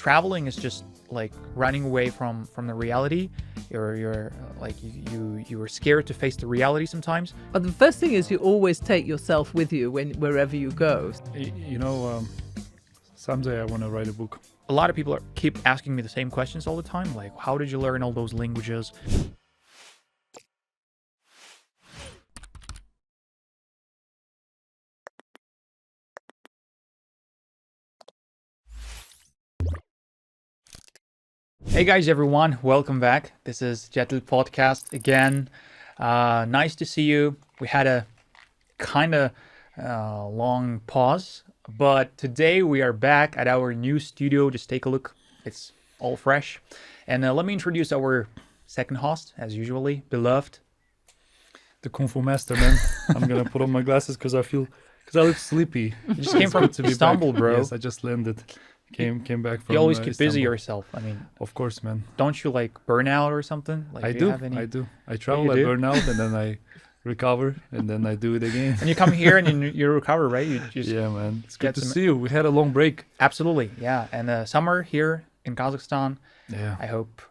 traveling is just like running away from the reality. You're like you were scared to face the reality sometimes. But the first thing is you always take yourself with you wherever you go. Someday I want to write a book. A lot of people keep asking me the same questions all the time, like how did you learn all those languages? Hey guys, everyone, welcome back. This is Jetil podcast again. Nice to see you. We had a kind of long pause, but today we are back at our new studio. Just take a look. It's all fresh. And let me introduce our second host, as usually, beloved. The Kung Fu Master, man. I'm going to put on my glasses because I look sleepy. You just came from Istanbul, bro. Yes, I just landed. Came back from You always keep Istanbul. busy yourself. I mean, of course, man. Don't you like burn out or something? Like, I do. I do. I travel, I burn out, and then I recover, and then I do it again. And you come here and you recover, right? You just yeah, man. It's good to see you. We had a long break. Absolutely, yeah. And summer here in Kazakhstan. Yeah. I hope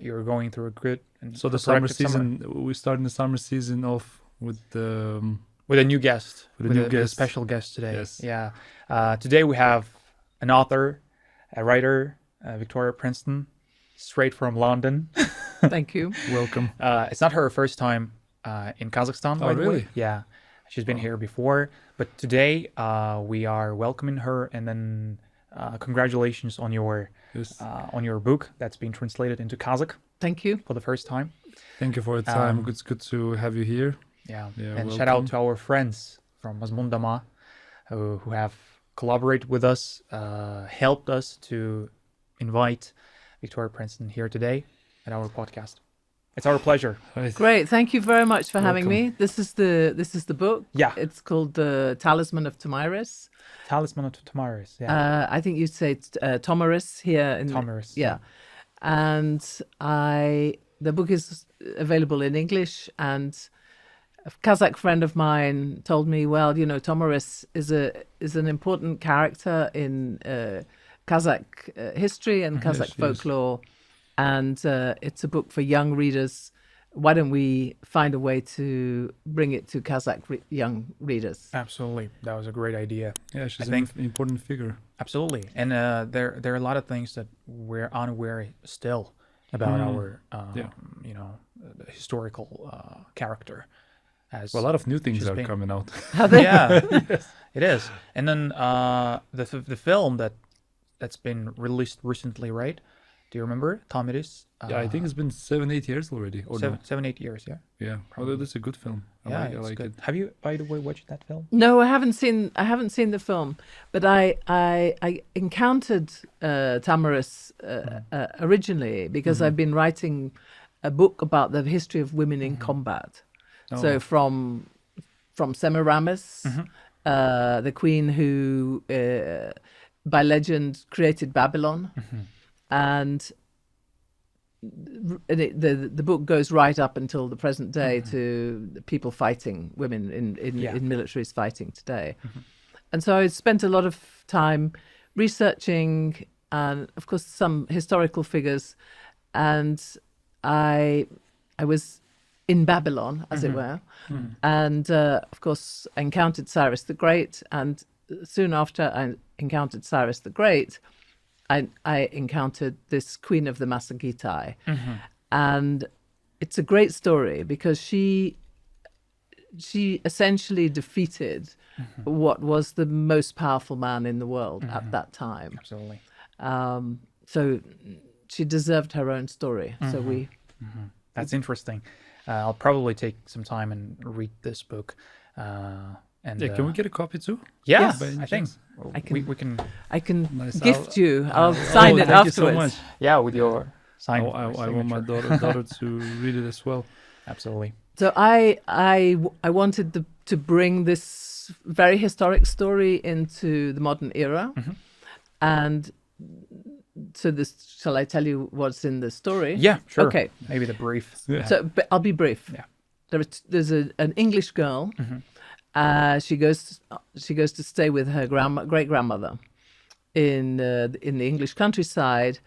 you're going through a good and so the summer season. We start the summer season off with a new guest. With a special guest today. Yes. Yeah. Today we have an author, a writer, Victoria Preston, straight from London. Thank you. Welcome. It's not her first time in Kazakhstan, by the really? way. Yeah. She's been here before. But today we are welcoming her, and then congratulations on your book that's been translated into Kazakh. Thank you. For the first time. Thank you for the time. It's good to have you here. Yeah. And welcome. shout out to our friends from Mazmundama who have collaborated with us, helped us to invite Victoria Preston here today at our podcast. It's our pleasure. Great. Thank you very much for having me. This is the book. Yeah. It's called The Talisman of Tomyris. Talisman of Tomyris. Yeah. I think you'd say Tomiris here. Tomyris. Yeah. And the book is available in English, and a Kazakh friend of mine told me, well, Tomyris is an important character in Kazakh history and Kazakh folklore, and it's a book for young readers. Why don't we find a way to bring it to Kazakh young readers? Absolutely, that was a great idea. Yeah, she's an important figure. Absolutely, and there are a lot of things that we're unaware still about our the historical character. Well, a lot of new things are coming out. Yeah, yes. It is. And then the film that's been released recently, right? Do you remember Tomiris? Yeah, I think it's been 7-8 years already. Or 7-8 years, yeah. Yeah, well, that's a good film. I like good. it. Have you, by the way, watched that film? No, I haven't seen the film, but I encountered Tomyris originally because I've been writing a book about the history of women in combat. Oh. So from Semiramis, the queen who, by legend, created Babylon, and the book goes right up until the present day to the people fighting, women in militaries fighting today. And so I spent a lot of time researching, and of course some historical figures, and I was in Babylon, as it were, and of course I encountered Cyrus the Great, and soon after I encountered Cyrus the Great, I encountered this queen of the Masagitai, and it's a great story because she essentially defeated what was the most powerful man in the world at that time. Absolutely. So she deserved her own story. So That's interesting. I'll probably take some time and read this book. Can we get a copy too? Yeah, Yes. I think we can. I can Nice. gift you. I'll sign it thank afterwards. you so much. Yeah, with your sign. I want my daughter to read it as well. Absolutely. So I wanted to bring this very historic story into the modern era, and so shall I tell you what's in the story? Yeah, sure. Okay. Maybe the brief. Yeah. So but I'll be brief. Yeah. There's an English girl. She goes to stay with her great grandmother, in the English countryside,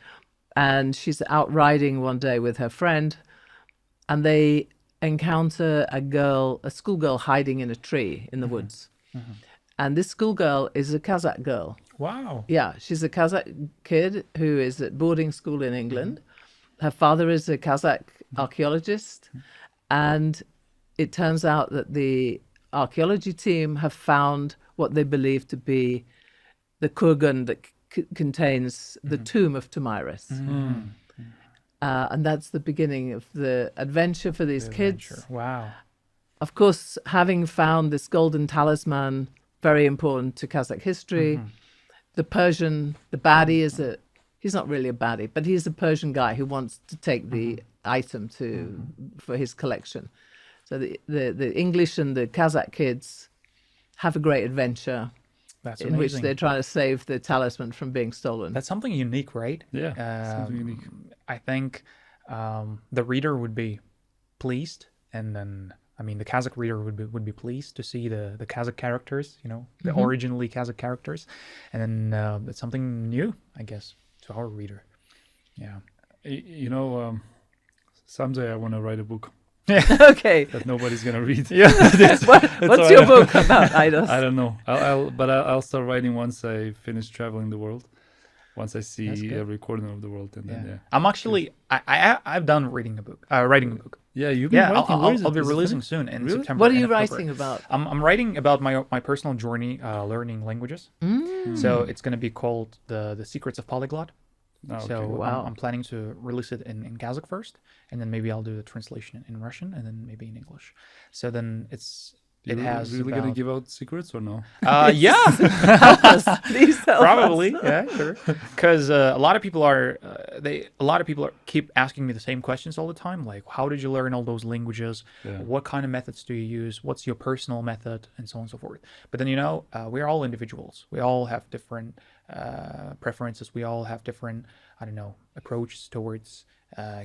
and she's out riding one day with her friend, and they encounter a schoolgirl hiding in a tree in the woods. And this schoolgirl is a Kazakh girl. Wow. Yeah, she's a Kazakh kid who is at boarding school in England. Her father is a Kazakh archaeologist, and it turns out that the archaeology team have found what they believe to be the kurgan that contains the tomb of Tomyris. And that's the beginning of the adventure for these kids. Wow. Of course, having found this golden talisman, very important to Kazakh history. The Persian, the baddie he's not really a baddie, but he's a Persian guy who wants to take the item for his collection. So the English and the Kazakh kids have a great adventure. That's in amazing. which they're trying to save the talisman from being stolen. That's something unique, right? Yeah, something unique. I think the reader would be pleased, and then the Kazakh reader would be pleased to see the Kazakh characters, the originally Kazakh characters, and then it's something new, I guess, to our reader. Yeah. Someday I want to write a book Okay. that nobody's gonna read. What's your book about, Aidos? I don't know. I'll start writing once I finish traveling the world. Once I see every corner of the world, and then I'm actually I've done writing a book. Yeah, you've been writing. I'll be releasing soon in September. What are you and October. writing about? I'm writing about my personal journey learning languages. So it's going to be called the Secrets of Polyglot. Oh, okay. So Wow. I'm planning to release it in Kazakh first, and then maybe I'll do the translation in Russian, and then maybe in English. So then it has really about... gonna give out secrets or no? Yeah. Help us, please help Probably, us. yeah, sure. Because a lot of people keep asking me the same questions all the time, like how did you learn all those languages? Yeah. What kind of methods do you use? What's your personal method, and so on and so forth. But then we're all individuals. We all have different preferences. We all have different approaches towards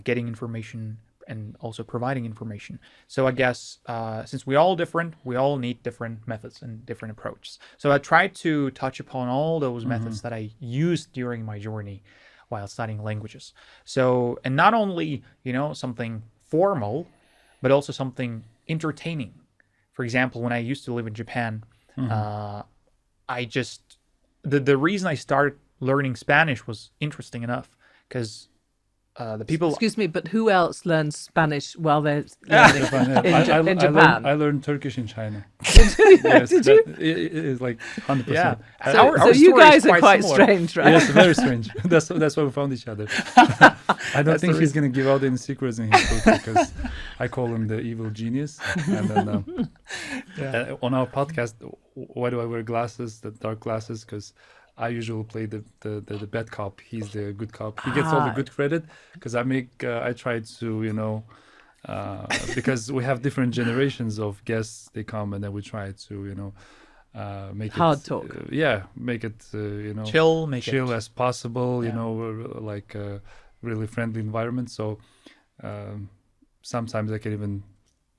getting information and also providing information. So I guess since we're all different, we all need different methods and different approaches. So I tried to touch upon all those methods that I used during my journey while studying languages. So, and not only, something formal, but also something entertaining. For example, when I used to live in Japan, the reason I started learning Spanish was interesting enough because the people... Excuse me, but who else learns Spanish while they're learning in Japan? I learned Turkish in China. Did you? It is like 100%. Yeah. So you story is guys are quite similar. strange, right? Yes, very strange. That's why we found each other. I don't think he's gonna give out any secrets in his book because I call him the evil genius. And then on our podcast, why do I wear glasses, the dark glasses? Because I usually play the bad cop. He's the good cop. He gets all the good credit because I try to because we have different generations of guests. They come and then we try to make Hard it talk. make it chill as possible. Like a really friendly environment. So sometimes I can even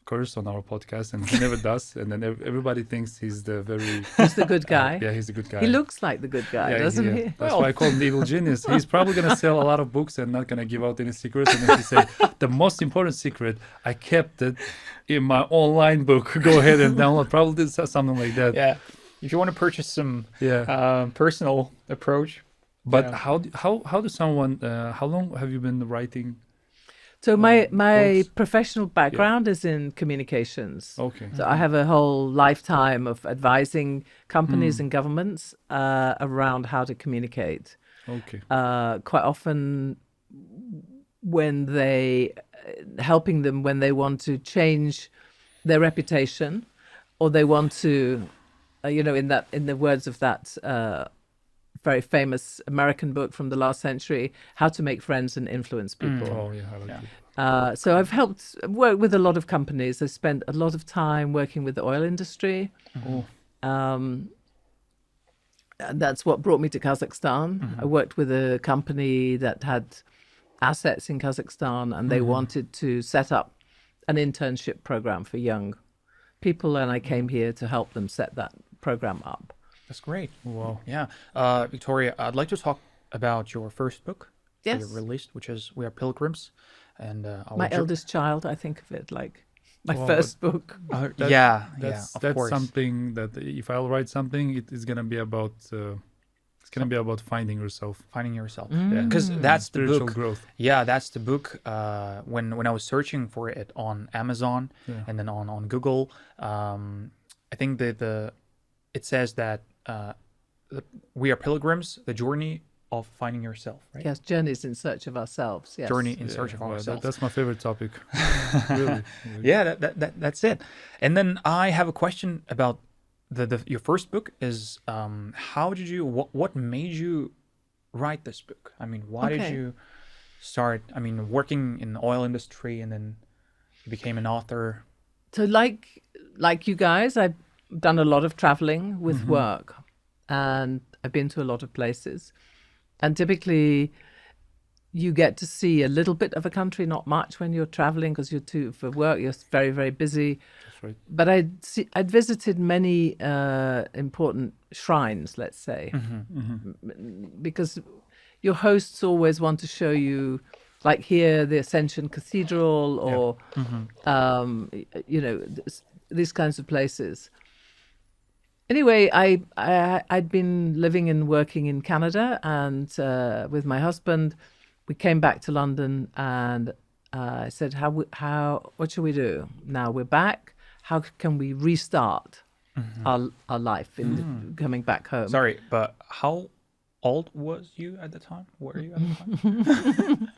curse on our podcast, and he never does. And then everybody thinks he's the good guy. Yeah, he's the good guy. He looks like the good guy, doesn't he? That's why I call him the evil genius. He's probably going to sell a lot of books and not going to give out any secrets. And then he say, the most important secret, I kept it in my online book. Go ahead and download. Probably something like that. Yeah. If you want to purchase some personal approach. But how does someone, how long have you been writing? So my books? professional background is in communications. Okay. So I have a whole lifetime of advising companies and governments around how to communicate. Okay. Quite often helping them when they want to change their reputation, or they want to, in the words of that very famous American book from the last century, How to Make Friends and Influence People. Oh yeah, I like it. So I've helped work with a lot of companies. I spent a lot of time working with the oil industry. And that's what brought me to Kazakhstan. I worked with a company that had assets in Kazakhstan, and they wanted to set up an internship program for young people, and I came here to help them set that program up. That's great. Wow. Yeah. Victoria, I'd like to talk about your first book that you Yes. released, which is We Are Pilgrims. And My eldest child, I think of it like my Wow, first book. That's of course. something that if I'll write something, it is gonna be about. It's gonna be about finding yourself. Finding yourself. Yeah. Because that's the Spiritual book. growth. Yeah, that's the book. When I was searching for it on Amazon Yeah. and then on Google, I think that it says that We Are Pilgrims, the journey of finding yourself, right? Yes, journeys in search of ourselves. Yes. Journey in search of Wow, ourselves. that's my favorite topic. Really. Yeah, that's it. And then I have a question about your first book is how did you what made you write this book? I mean, why did Okay. you start? I mean, working in the oil industry and then you became an author. So like you guys, I've done a lot of traveling with work, and I've been to a lot of places. And typically you get to see a little bit of a country, not much when you're traveling because for work, you're very, very busy. That's right. But I'd visited many important shrines, let's say, because your hosts always want to show you, like here, the Ascension Cathedral or, these kinds of places. Anyway, I'd been living and working in Canada, and with my husband, we came back to London, and I said, what should we do now? We're back. How can we restart our life in coming back home? Sorry, but how old was you at the time? Were you at the time?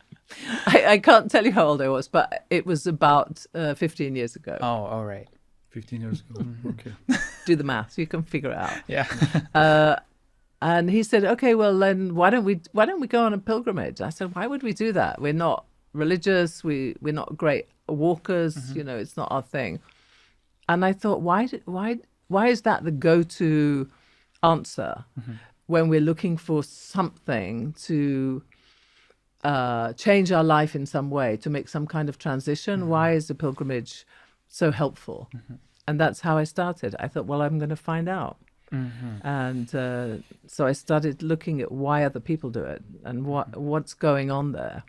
I can't tell you how old I was, but it was about 15 years ago. Oh, all right. 15 years ago. Okay. Do the math, you can figure it out. Yeah. And he said, okay, well then why don't we go on a pilgrimage? I said, why would we do that? We're not religious. We're not great walkers. It's not our thing. And I thought, why is that the go-to answer when we're looking for something to change our life in some way, to make some kind of transition? Why is a pilgrimage so helpful? And that's how I started. I thought, well, I'm going to find out. And so I started looking at why other people do it and what's going on there.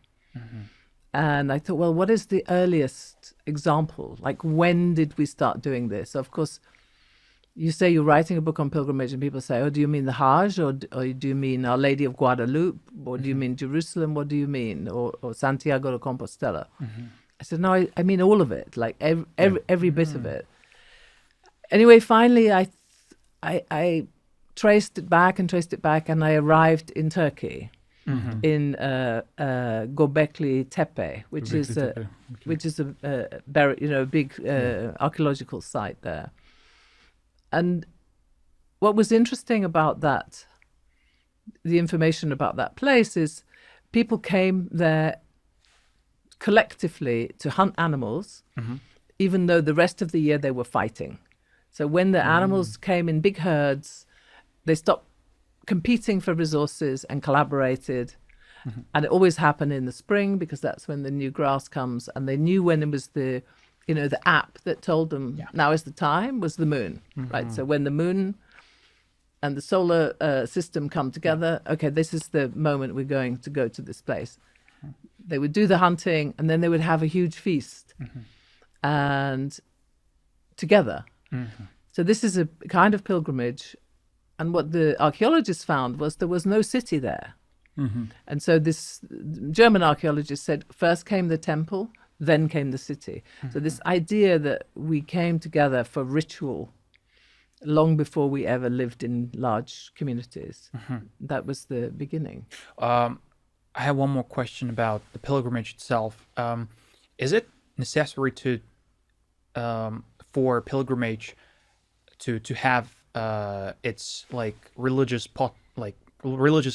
And I thought, well, what is the earliest example? Like, when did we start doing this? Of course, you say you're writing a book on pilgrimage and people say, oh, do you mean the Hajj or do you mean Our Lady of Guadalupe? Or do you mean Jerusalem? What do you mean? Or Santiago de Compostela? I said, no, I mean all of it, like every bit of it. Anyway, finally, I traced it back, and I arrived in Turkey, in Göbekli Tepe, which is a big archaeological site there. And what was interesting about that, the information about that place, is people came there collectively to hunt animals, even though the rest of the year they were fighting. So when the animals came in big herds, they stopped competing for resources and collaborated. And it always happened in the spring because that's when the new grass comes. And they knew when it was the app that told them now is the time was the moon, right? So when the moon and the solar system come together, okay, this is the moment we're going to go to this place. They would do the hunting, and then they would have a huge feast, and together. So this is a kind of pilgrimage, and what the archaeologists found was there was no city there. And so this German archaeologist said, first came the temple, then came the city. So this idea that we came together for ritual long before we ever lived in large communities, that was the beginning. I have one more question about the pilgrimage itself. Is it necessary for pilgrimage to have its religious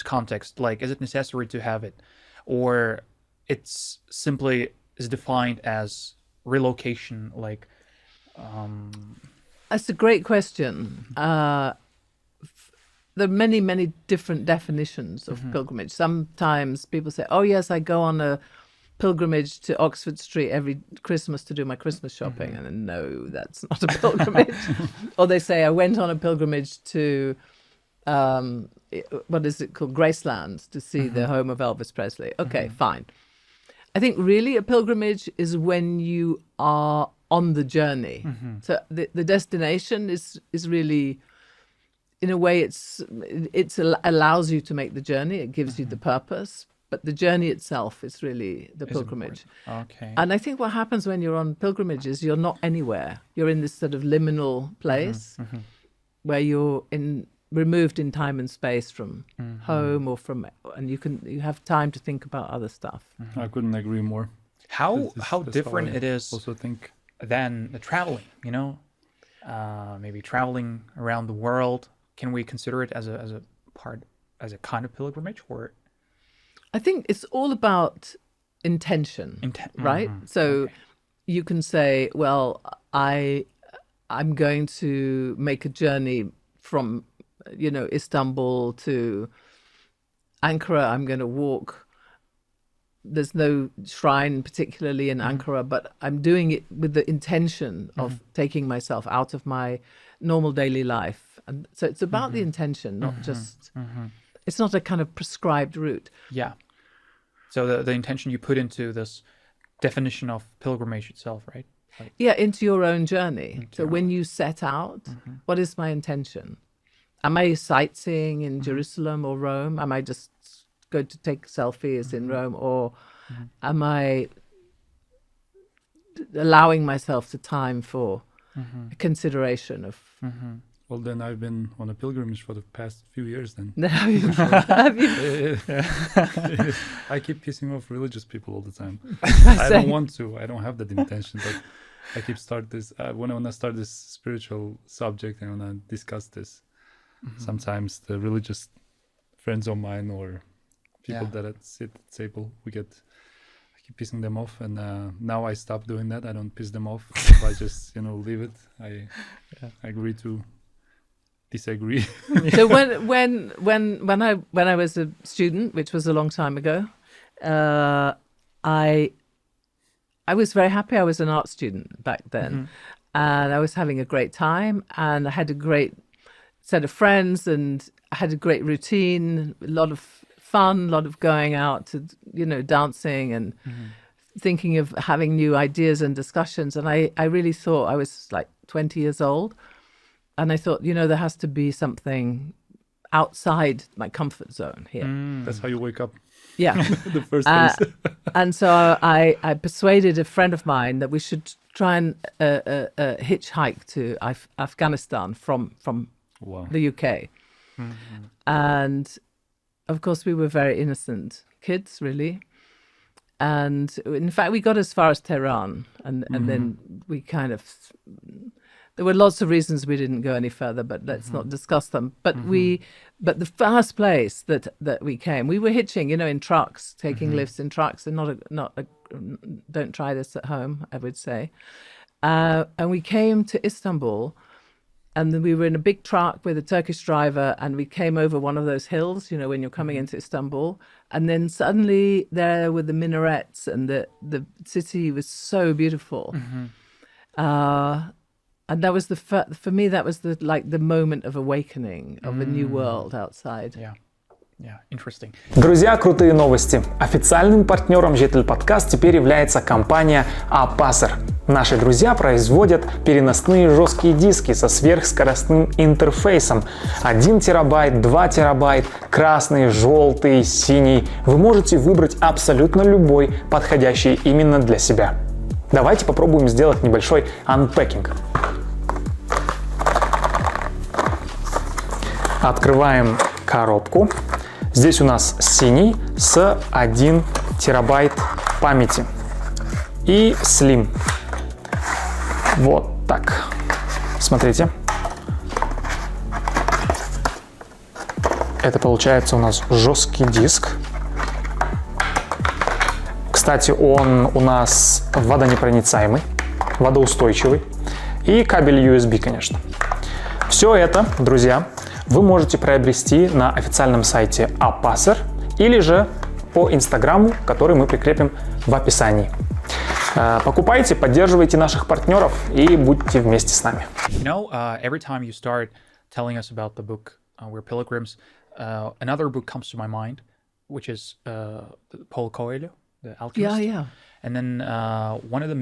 context? Like, is it necessary to have it, or it's simply is defined as relocation? Like, that's a great question. There are many, many different definitions of pilgrimage. Sometimes people say, oh, yes, I go on a pilgrimage to Oxford Street every Christmas to do my Christmas shopping. And then, no, that's not a pilgrimage. Or they say, I went on a pilgrimage to what is it called, Graceland, to see the home of Elvis Presley. Okay, fine. I think really a pilgrimage is when you are on the journey. So the destination is really, in a way, it allows you to make the journey. It gives you the purpose, but the journey itself is really the pilgrimage. Okay. And I think what happens when you're on pilgrimage is you're not anywhere. You're in this sort of liminal place where you're removed in time and space from home or and you have time to think about other stuff. I couldn't agree more. How That's different how I it is also think. than the traveling, maybe traveling around the world. Can we consider it as a kind of pilgrimage, or? I think it's all about intention, right? So you can say, well, I'm going to make a journey from, Istanbul to Ankara. I'm going to walk. There's no shrine particularly in Ankara, but I'm doing it with the intention of taking myself out of my normal daily life. And so it's about the intention, not just, it's not a kind of prescribed route. Yeah. So the intention you put into this definition of pilgrimage itself, right? Yeah, into your own journey. So when you set out, what is my intention? Am I sightseeing in Jerusalem or Rome? Am I just going to take selfies in Rome? Or am I allowing myself the time for a consideration of... Well, then I've been on a pilgrimage for the past few years then. Have you? I keep pissing off religious people all the time. I don't want to. I don't have that intention, but I keep when I want to start this spiritual subject, I want to discuss this. Sometimes the religious friends of mine or people that sit at the table, I keep pissing them off, and now I stopped doing that. I don't piss them off. I just leave it. I agree to disagree. So when I was a student, which was a long time ago, I was very happy. I was an art student back then, and I was having a great time, and I had a great set of friends, and I had a great routine, a lot of fun, a lot of going out to dancing and thinking of having new ideas and discussions. And I really thought, I was like 20 years old, and I thought, there has to be something outside my comfort zone here. That's how you wake up. Yeah. The first days. And so I persuaded a friend of mine that we should try and hitchhike to Afghanistan from the UK. And of course we were very innocent kids, really. And in fact we got as far as Tehran, and then we there were lots of reasons we didn't go any further, but let's not discuss them. But but the first place that we came, we were hitching, in trucks, taking lifts in trucks, and don't try this at home, I would say. And we came to Istanbul, and then we were in a big truck with a Turkish driver, and we came over one of those hills, when you're coming into Istanbul. And then suddenly there were the minarets, and the city was so beautiful. And that was for me, that was the moment of awakening of a new world outside. Yeah, interesting. Друзья, крутые новости. Официальным партнером Jetil подкаст теперь является компания Apacer. Наши друзья производят переносные жесткие диски со сверхскоростным интерфейсом. 1 терабайт, 2 терабайт, красный, желтый, синий. Вы можете выбрать абсолютно любой, подходящий именно для себя. Давайте попробуем сделать небольшой анпекинг. Открываем коробку. Здесь у нас синий с 1 терабайт памяти. И Slim. Вот так. Смотрите. Это получается у нас жесткий диск. Кстати, он у нас водонепроницаемый, водоустойчивый. И кабель USB, конечно. Все это, друзья, вы можете приобрести на официальном сайте Apacer или же по инстаграму, который мы прикрепим в описании. Покупайте, поддерживайте наших партнеров и будьте вместе с нами. Every time you start telling us about the book we're pilgrims, another book comes to my mind, which is Paul Coelho, The Alchemist. Yeah. And then one of the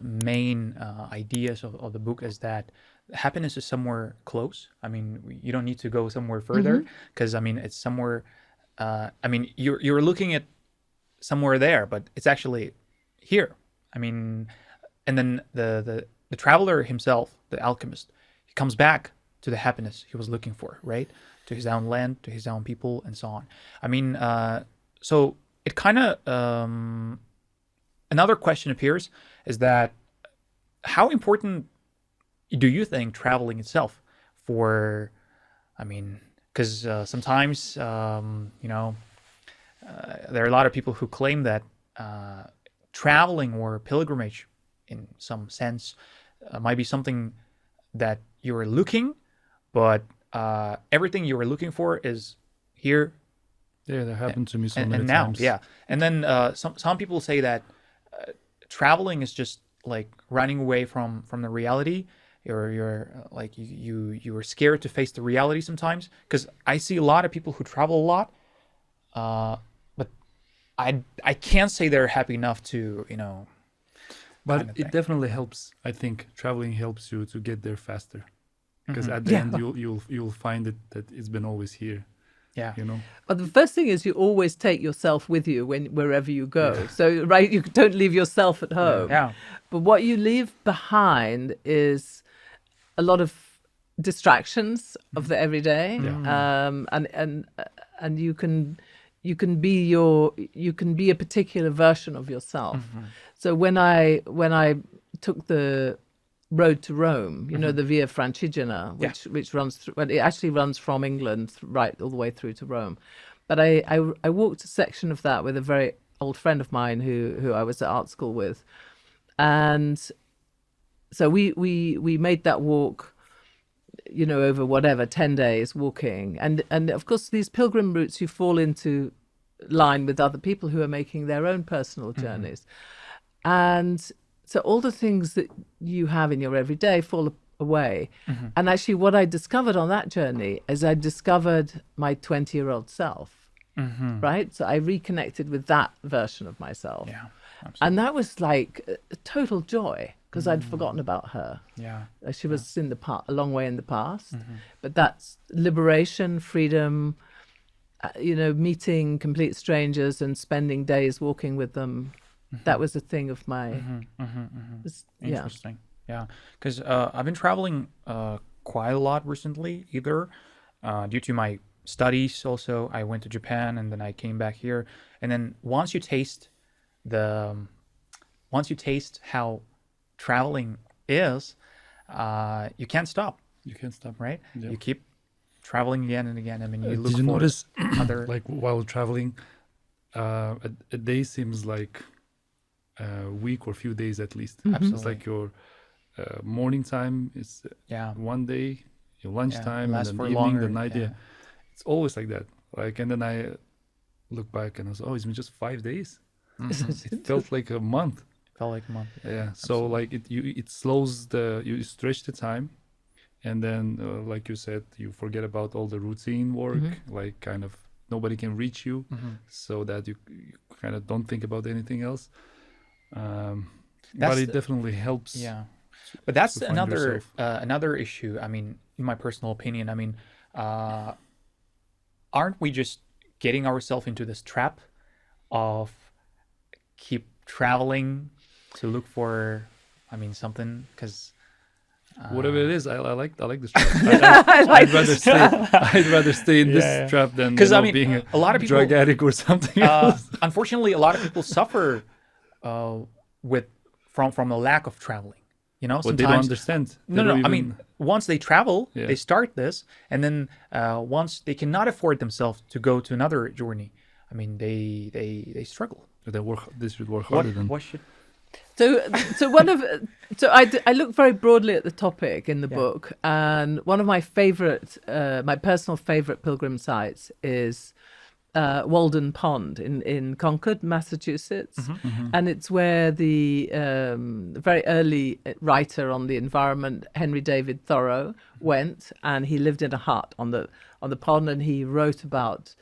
main ideas of the book is that happiness is somewhere close. I mean, you don't need to go somewhere further because I mean it's somewhere. I mean, you're looking at somewhere there, but it's actually here. I mean, and then the traveler himself, the alchemist, he comes back to the happiness he was looking for, right? To his own land, to his own people, and so on. I mean, so it kind of another question appears is that how important do you think traveling itself for? I mean, because sometimes you know there are a lot of people who claim that traveling or pilgrimage, in some sense, might be something that you're looking, but everything you were looking for is here. Yeah, that happened to me so many and now, times. yeah. And then some people say that traveling is just like running away from the reality. You're like you are scared to face the reality sometimes. Because I see a lot of people who travel a lot, but I can't say they're happy enough to, you know. But it definitely helps. I think traveling helps you to get there faster, because at the end you'll find that it's been always here. Yeah, you know. But the first thing is you always take yourself with you wherever you go. Yeah. So right, you don't leave yourself at home. Yeah. But what you leave behind is a lot of distractions of the everyday. Yeah. And you can be a particular version of yourself. So when I took the road to Rome, you know, the Via Francigena, which runs through, well, it actually runs from England right all the way through to Rome. But I walked a section of that with a very old friend of mine who I was at art school with. And so we made that walk, you know, over whatever, 10 days walking. And of course, these pilgrim routes, you fall into line with other people who are making their own personal journeys. And so all the things that you have in your everyday fall away. And actually what I discovered on that journey is I discovered my 20-year-old self, right? So I reconnected with that version of myself. Yeah, absolutely. And that was like a total joy because I'd forgotten about her. Yeah. She was in a long way in the past. But that's liberation, freedom, you know, meeting complete strangers and spending days walking with them. That was a thing of my Interesting. Yeah, because I've been traveling quite a lot recently, either due to my studies. Also, I went to Japan and then I came back here. And then once you taste how traveling is, you can't stop. You can't stop, right? Yeah. You keep traveling again and again. I mean, you look did you for notice, other like while traveling, a day seems like a week or a few days at least. Absolutely. It's like your morning time is one day, your lunchtime, and then for evening, longer. the night. Yeah. It's always like that. Like, and then I look back and I was, it's been just 5 days. It felt like a month. Felt like a month. Yeah. So like it slows you stretch the time, and then like you said, you forget about all the routine work. Like kind of nobody can reach you, so that you kind of don't think about anything else. But it definitely helps. Yeah, but that's another issue. I mean, in my personal opinion, I mean, aren't we just getting ourselves into this trap of keep traveling to look for, I mean, something? Because whatever it is, I like this trap. I'd rather stay in this trap than I mean, being a lot of people, drug addict or something else. Unfortunately, a lot of people suffer from a lack of traveling. You know, but they don't understand. I mean, once they travel, they start this, and then once they cannot afford themselves to go to another journey, I mean, they struggle. They should work harder than. So I look very broadly at the topic in the book, and one of my favorite, my personal favorite pilgrim sites is Walden Pond in Concord, Massachusetts. And it's where the very early writer on the environment, Henry David Thoreau, went, and he lived in a hut on the pond, and he wrote about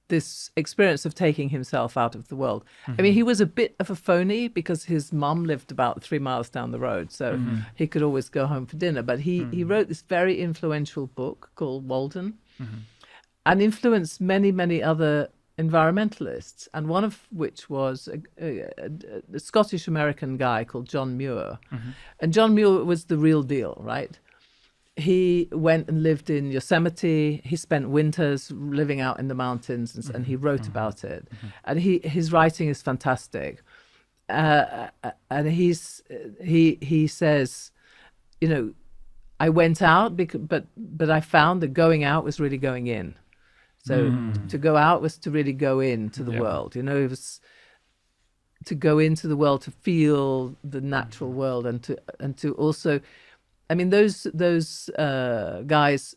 this experience of taking himself out of the world. I mean, he was a bit of a phony because his mum lived about 3 miles down the road, so he could always go home for dinner. But he wrote this very influential book called Walden, and influenced many, many other environmentalists, and one of which was a Scottish-American guy called John Muir. And John Muir was the real deal, right? He went and lived in Yosemite. He spent winters living out in the mountains, and he wrote about it. And his writing is fantastic. And he says, you know, I went out, but I found that going out was really going in. So to go out was to really go into the world. You know, it was to go into the world, to feel the natural world, and to also. I mean, those guys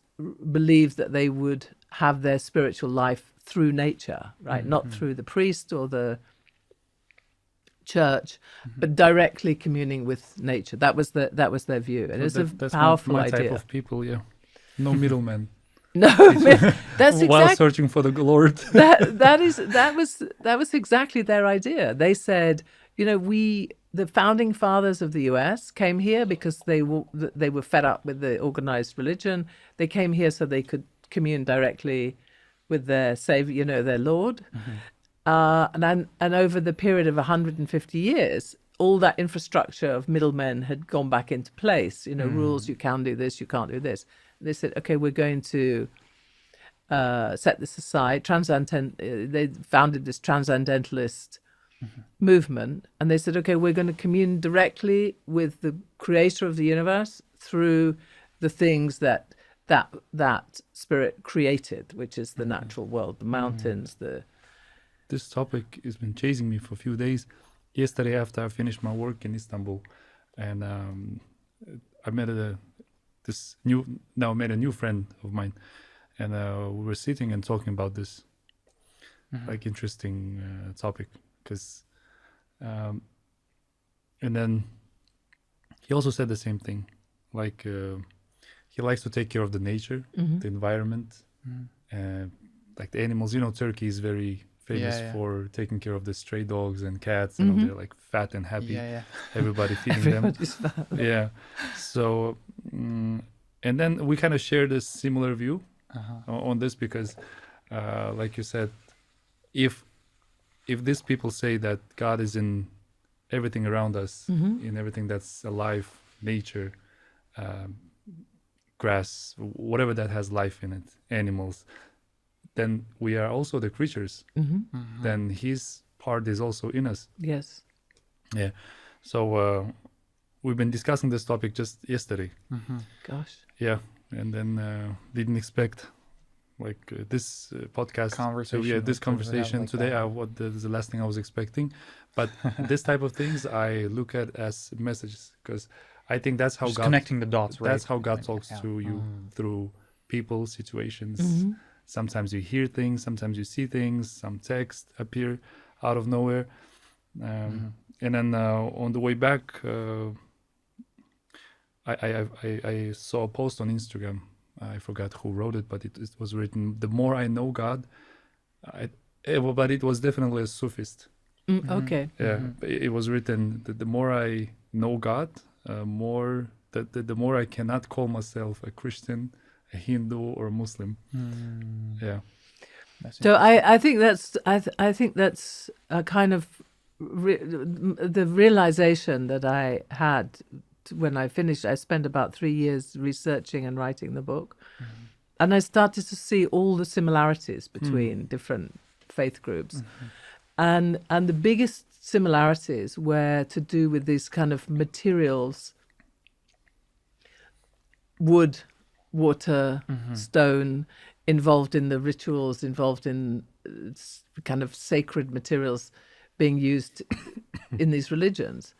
believed that they would have their spiritual life through nature, right? Not through the priest or the church, but directly communing with nature. That was their view, and it's a powerful my idea. Type of people, yeah. No middlemen. No, that's exactly while searching for the Lord. that was exactly their idea. They said, you know, the founding fathers of the US came here because they were fed up with the organized religion. They came here so they could commune directly with their Savior, you know, their Lord. And over the period of 150 years, all that infrastructure of middlemen had gone back into place. You know, rules: you can do this, you can't do this. They said, okay, we're going to set this aside. They founded this transcendentalist movement, and they said, okay, we're going to commune directly with the creator of the universe through the things that spirit created, which is the natural world, the mountains, This topic has been chasing me for a few days. Yesterday, after I finished my work in Istanbul, and I met a new friend of mine, and we were sitting and talking about this like interesting topic. Because, and then he also said the same thing, like he likes to take care of the nature, the environment, like the animals. You know, Turkey is very famous for taking care of the stray dogs and cats, and they're like fat and happy. Everybody feeding them. Fat. Yeah. So, and then we kind of shared a similar view on this because, like you said, if these people say that God is in everything around us, in everything that's alive, nature, grass, whatever that has life in it, animals, then we are also the creatures. Then his part is also in us. Yes. Yeah. So we've been discussing this topic just yesterday. Gosh. Yeah. And then didn't expect this podcast conversation. So this conversation like today, the last thing I was expecting. But this type of things I look at as messages, because I think that's how Just God connecting the dots, right? That's how God talks to you through people, situations. Sometimes you hear things, sometimes you see things, some text appear out of nowhere. And then on the way back, I saw a post on Instagram. I forgot who wrote it, but it was written, "The more I know God," but it was definitely a Sufist. Okay. Yeah, it was written that the more I know God, the more I cannot call myself a Christian, a Hindu, or a Muslim. Yeah. So I think that's a kind of the realization that I had when I finished. I spent about 3 years researching and writing the book, and I started to see all the similarities between different faith groups, and the biggest similarities were to do with these kind of materials: wood, water, stone, involved in the rituals, involved in kind of sacred materials being used in these religions.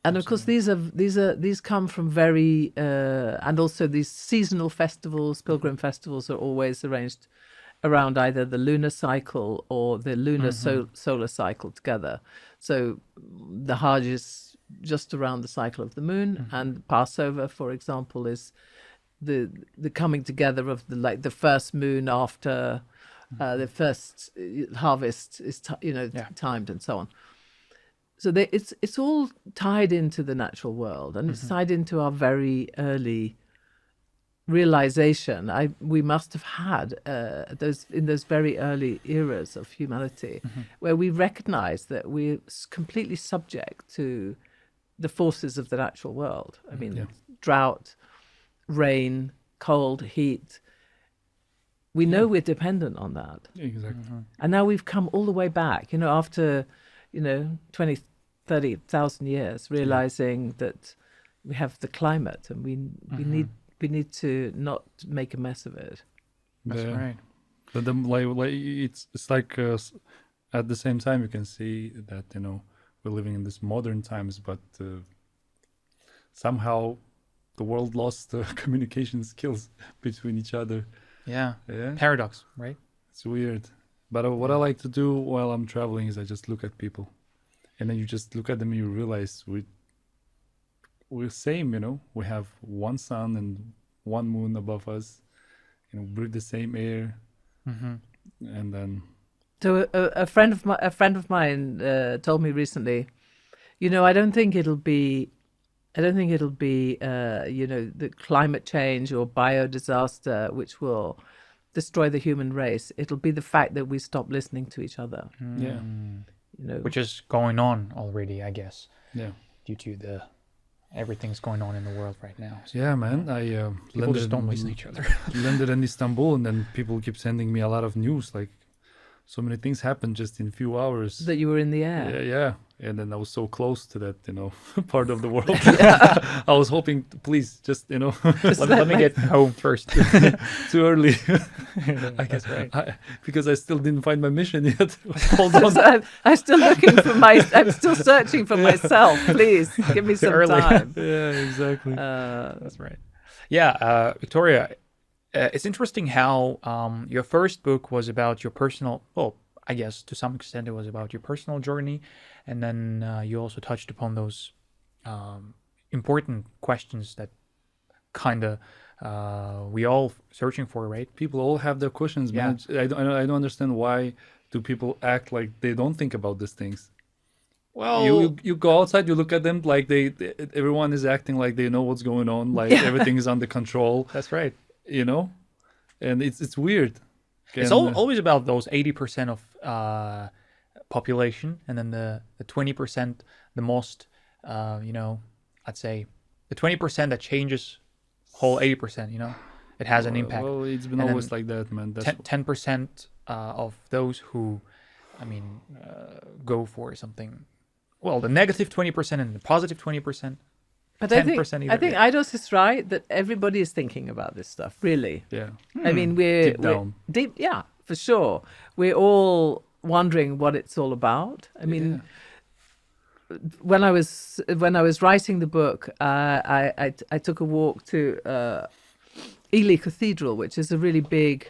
And of course, these come from very and also these seasonal festivals, pilgrim festivals, are always arranged around either the lunar cycle or the lunar solar cycle together. So the Hajj is just around the cycle of the moon, and Passover, for example, is the coming together of the first moon after the first harvest is timed, and so on. So it's all tied into the natural world, and it's tied into our very early realization we must have had in those very early eras of humanity, where we recognize that we're completely subject to the forces of the natural world. I mean, drought, rain, cold, heat. We know we're dependent on that. Exactly. And now we've come all the way back, after 20, 30,000 years, realizing that we have the climate, and we need to not make a mess of it. That's right. But it's like at the same time you can see that we're living in this modern times, but somehow the world lost communication skills between each other. Yeah. Paradox, right? It's weird. But what I like to do while I'm traveling is I just look at people, and then you just look at them and you realize we're same, we have one sun and one moon above us, breathe the same air, and then. So a friend of mine told me recently, I don't think it'll be the climate change or biodisaster which will destroy the human race. It'll be the fact that we stop listening to each other. Yeah. Which is going on already, I guess. Yeah. Due to everything's going on in the world right now. So, yeah, man. I people just don't listen to each other. landed in Istanbul, and then people keep sending me a lot of news. Like, so many things happened just in a few hours. That you were in the air. Yeah. And then I was so close to that, part of the world. I was hoping, please, just, let me get home first. Too early. I guess right. Because I still didn't find my mission yet. Hold on. So I'm still looking for I'm still searching for myself. Please give me some time. Yeah, exactly. That's right. Yeah, Victoria, it's interesting how your first book was about your personal, well, I guess to some extent it was about your personal journey. And then you also touched upon those important questions that kind of we all searching for, right? People all have their questions, man. I don't understand why do people act like they don't think about these things. Well, you go outside, you look at them like everyone is acting like they know what's going on, like everything is under control. That's right. And it's weird. It's always about those 80% of population, and then the 20%, the most, I'd say the 20% that changes whole 80%, it has an impact. Well, it's been always like that, man. 10% of those who, go for something, well, the negative 20% and the positive 20%. But I think Eidos is right that everybody is thinking about this stuff, really. Yeah. I mean, we're deep, yeah, for sure. We're all wondering what it's all about. I mean, when I was writing the book, I took a walk to Ely Cathedral, which is a really big.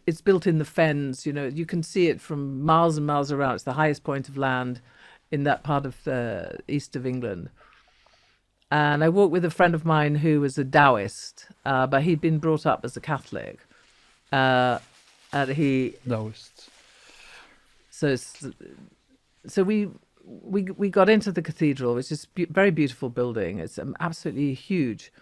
It's built in the fens. You can see it from miles and miles around. It's the highest point of land in that part of the east of England. And I walked with a friend of mine who was a Taoist, but he'd been brought up as a Catholic. And he Taoist. So we got into the cathedral, which is a very beautiful building. It's absolutely huge,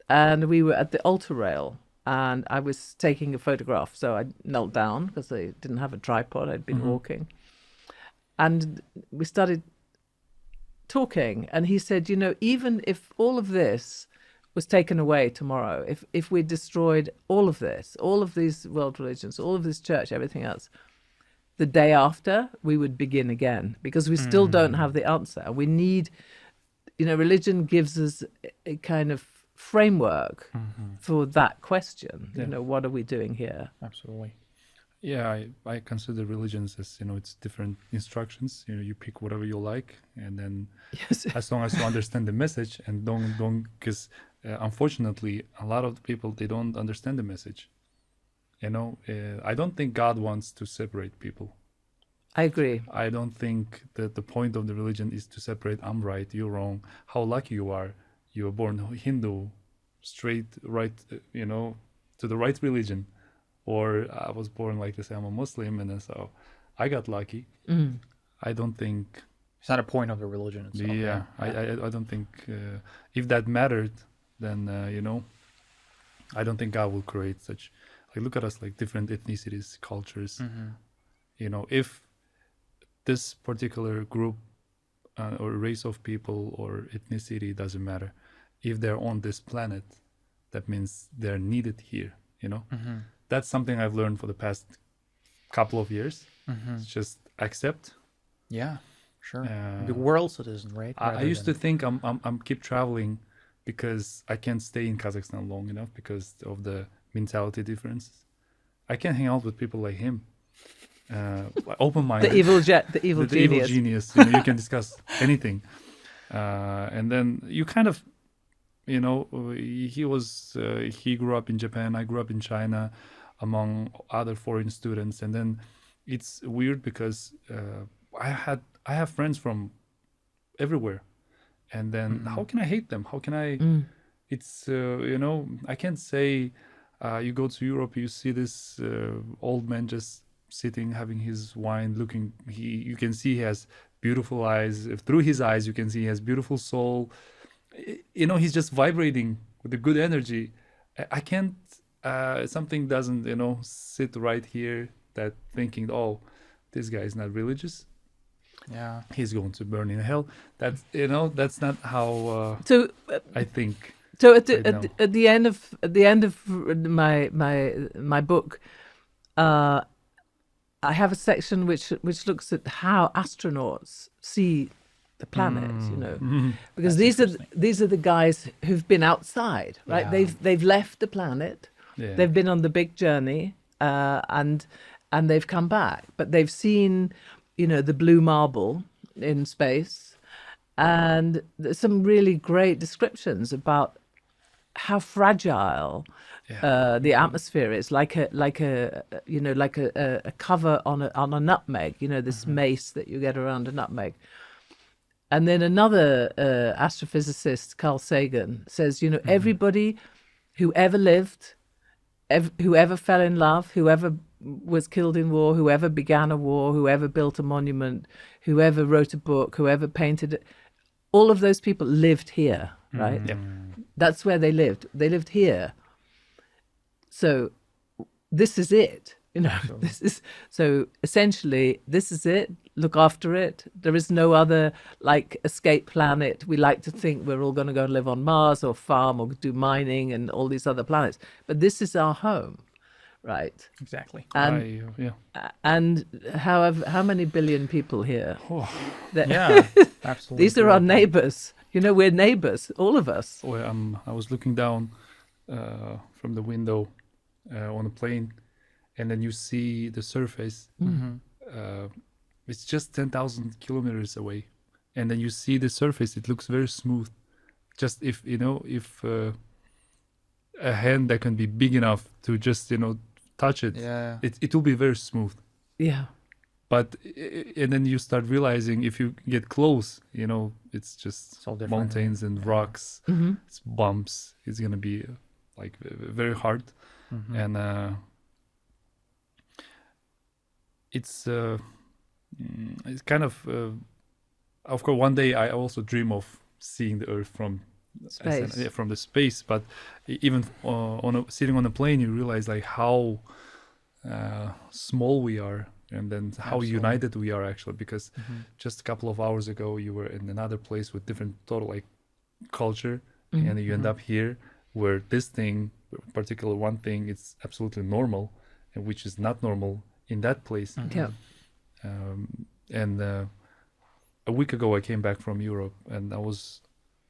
and we were at the altar rail, and I was taking a photograph. So I knelt down because I didn't have a tripod. I'd been walking, and we started talking, and he said, even if all of this was taken away tomorrow, if we destroyed all of this, all of these world religions, all of this church, everything else, the day after we would begin again, because we still don't have the answer. We need, religion gives us a kind of framework for that question. What are we doing here? Absolutely. Yeah, I consider religions as, it's different instructions. You pick whatever you like, and then as long as you understand the message and don't, because unfortunately, a lot of the people, they don't understand the message. I don't think God wants to separate people. I agree. I don't think that the point of the religion is to separate. I'm right, you're wrong. How lucky you are. You were born Hindu, straight, right, to the right religion. Or I was born, like they say, I'm a Muslim, and so I got lucky. I don't think... It's not a point of the religion itself. Yeah, I don't think... if that mattered, then, I don't think God will create such... Like, look at us, like, different ethnicities, cultures. If this particular group or race of people or ethnicity, doesn't matter. If they're on this planet, that means they're needed here, That's something I've learned for the past couple of years. It's just accept. Yeah, sure. The world citizen, right? I used to think I'm keep traveling because I can't stay in Kazakhstan long enough because of the mentality differences. I can't hang out with people like him. Open-minded. The evil genius. You can discuss anything. And then you kind of, he grew up in Japan, I grew up in China, among other foreign students. And then it's weird because I have friends from everywhere. And then how can I hate them? How can I, it's, I can't say, you go to Europe, you see this old man just sitting, having his wine, looking, you can see he has beautiful eyes. Through his eyes, you can see he has beautiful soul. He's just vibrating with a good energy. I can't, something doesn't, sit right here, that thinking, oh, this guy is not religious. Yeah. He's going to burn in hell. That's, that's not how I think. So at the end of my book, I have a section which looks at how astronauts see the planet, because these are the guys who've been outside, right? Yeah. They've left the planet, they've been on the big journey, and they've come back, but they've seen, the blue marble in space, and there's some really great descriptions about how fragile the atmosphere is, like a cover on a nutmeg, this mace that you get around a nutmeg. And then another astrophysicist, Carl Sagan, says, everybody who ever lived, whoever fell in love, whoever was killed in war, whoever began a war, whoever built a monument, whoever wrote a book, whoever painted it, all of those people lived here, right? Yep. That's where they lived. They lived here. So this is it, so essentially this is it. Look after it. There is no other escape planet. We like to think we're all going to go live on Mars or farm or do mining and all these other planets. But this is our home, right? Exactly. And how many billion people here? Yeah, absolutely. These are our neighbors. We're neighbors, all of us. I was looking down from the window on a plane, and then you see the surface. It's just 10,000 kilometers away, and then you see the surface. It looks very smooth. Just if a hand that can be big enough to just touch it, it will be very smooth. Yeah. But and then you start realizing if you get close, it's just mountains and rocks, it's bumps. It's gonna be very hard, and it's kind of course, one day I also dream of seeing the Earth from space. From the space. But even sitting on a plane, you realize how small we are. And then how united we are actually, because just a couple of hours ago you were in another place with different total culture, and you end up here where this thing, particular one thing, it's absolutely normal, and which is not normal in that place. And a week ago I came back from Europe, and I was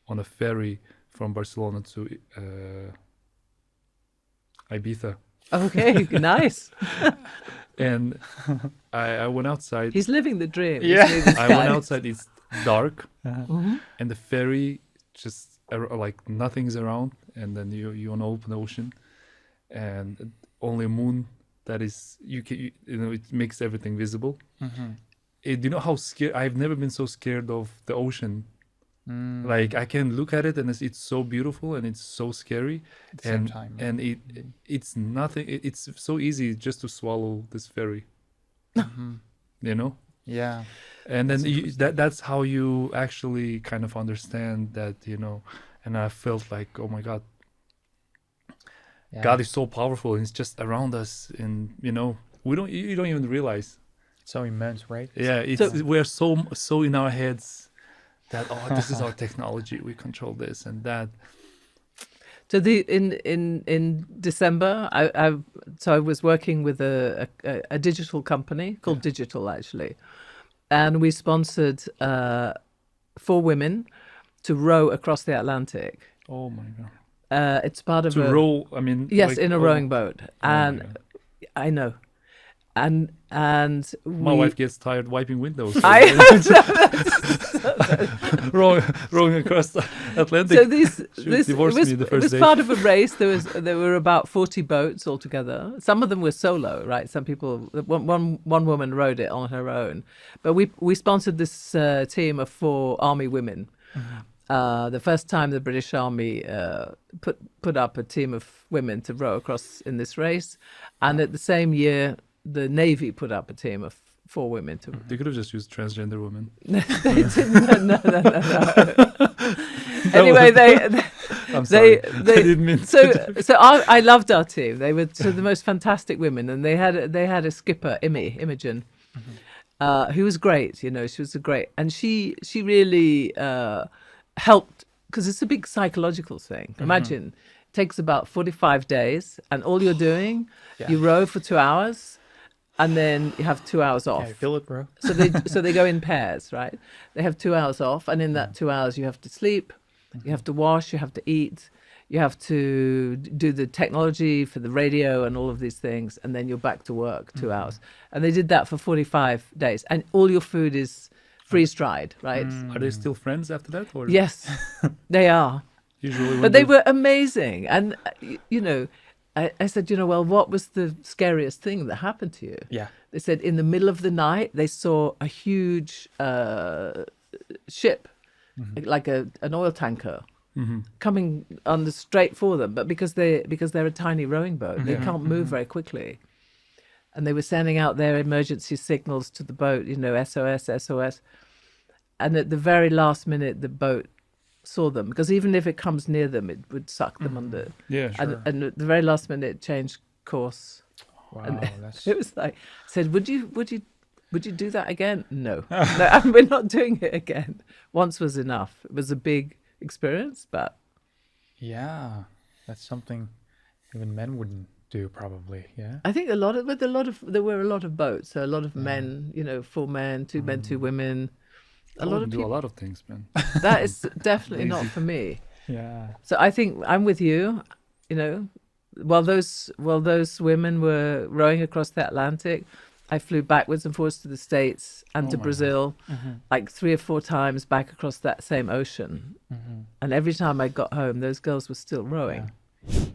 on a ferry from Barcelona to Ibiza. Okay, nice. And I went outside. He's living the dream. Yeah. I went outside. It's dark, and the ferry just nothing's around. And then you on open ocean, and only moon that is it makes everything visible. Do you know how scared? I've never been so scared of the ocean. Like I can look at it and it's so beautiful and it's so scary, At the same time. and it's nothing. It's so easy just to swallow this ferry. You know. Yeah. And then that's how you actually kind of understand that, and I felt like, oh my God, Yeah. God is so powerful and it's just around us, and you don't even realize. So immense, right? Yeah, we're so in our heads that this is our technology, we control this and that. So in December, I was working with a digital company called Jetil, actually, and we sponsored 4 women to row across the Atlantic. Oh my God! It's part of To row, I mean, yes, like, in a rowing boat, and I know, and my wife gets tired wiping windows. Rowing across the Atlantic. So it was part of a race. There were about 40 boats altogether. Some of them were solo, right? Some people, one woman rowed it on her own. But we sponsored this team of 4 army women. The first time the British Army put up a team of women to row across in this race, and at the same year the Navy put up a team of 4 women to. They could have just used transgender women. They didn't. No. Anyway, I'm sorry. I didn't mean so I loved our team. They were the most fantastic women, and they had a skipper, Imogen, who was great. She was and she really helped, because it's a big psychological thing. Imagine it takes about 45 days, and all you're doing, you row for 2 hours. And then you have 2 hours off. Yeah, feel it, bro. So they go in pairs, right? They have 2 hours off, and in that 2 hours you have to sleep, you have to wash, you have to eat, you have to do the technology for the radio and all of these things, and then you're back to work 2 hours. And they did that for 45 days, and all your food is freeze-dried, right? Are they still friends after that? Or? Yes, they are. Usually, but they were amazing, and I said, well, what was the scariest thing that happened to you? Yeah. They said in the middle of the night, they saw a huge ship, like an oil tanker, coming on the straight for them. But because they're a tiny rowing boat, they can't move very quickly. And they were sending out their emergency signals to the boat, SOS, SOS. And at the very last minute, the boat saw them, because even if it comes near them, it would suck them under. Yeah, sure. And at the very last minute, it changed course. Wow, and it was like, I said, would you do that again? No, we're not doing it again. Once was enough. It was a big experience, but yeah, that's something even men wouldn't do, probably. Yeah, I think there were a lot of boats, so a lot of men, 4 men, 2 men, 2 women. A lot of people do a lot of things, man. That is definitely not for me. yeah. So I think I'm with you. While those women were rowing across the Atlantic, I flew backwards and forwards to the States and to Brazil, like 3 or 4 times back across that same ocean. And every time I got home, those girls were still rowing. Yeah.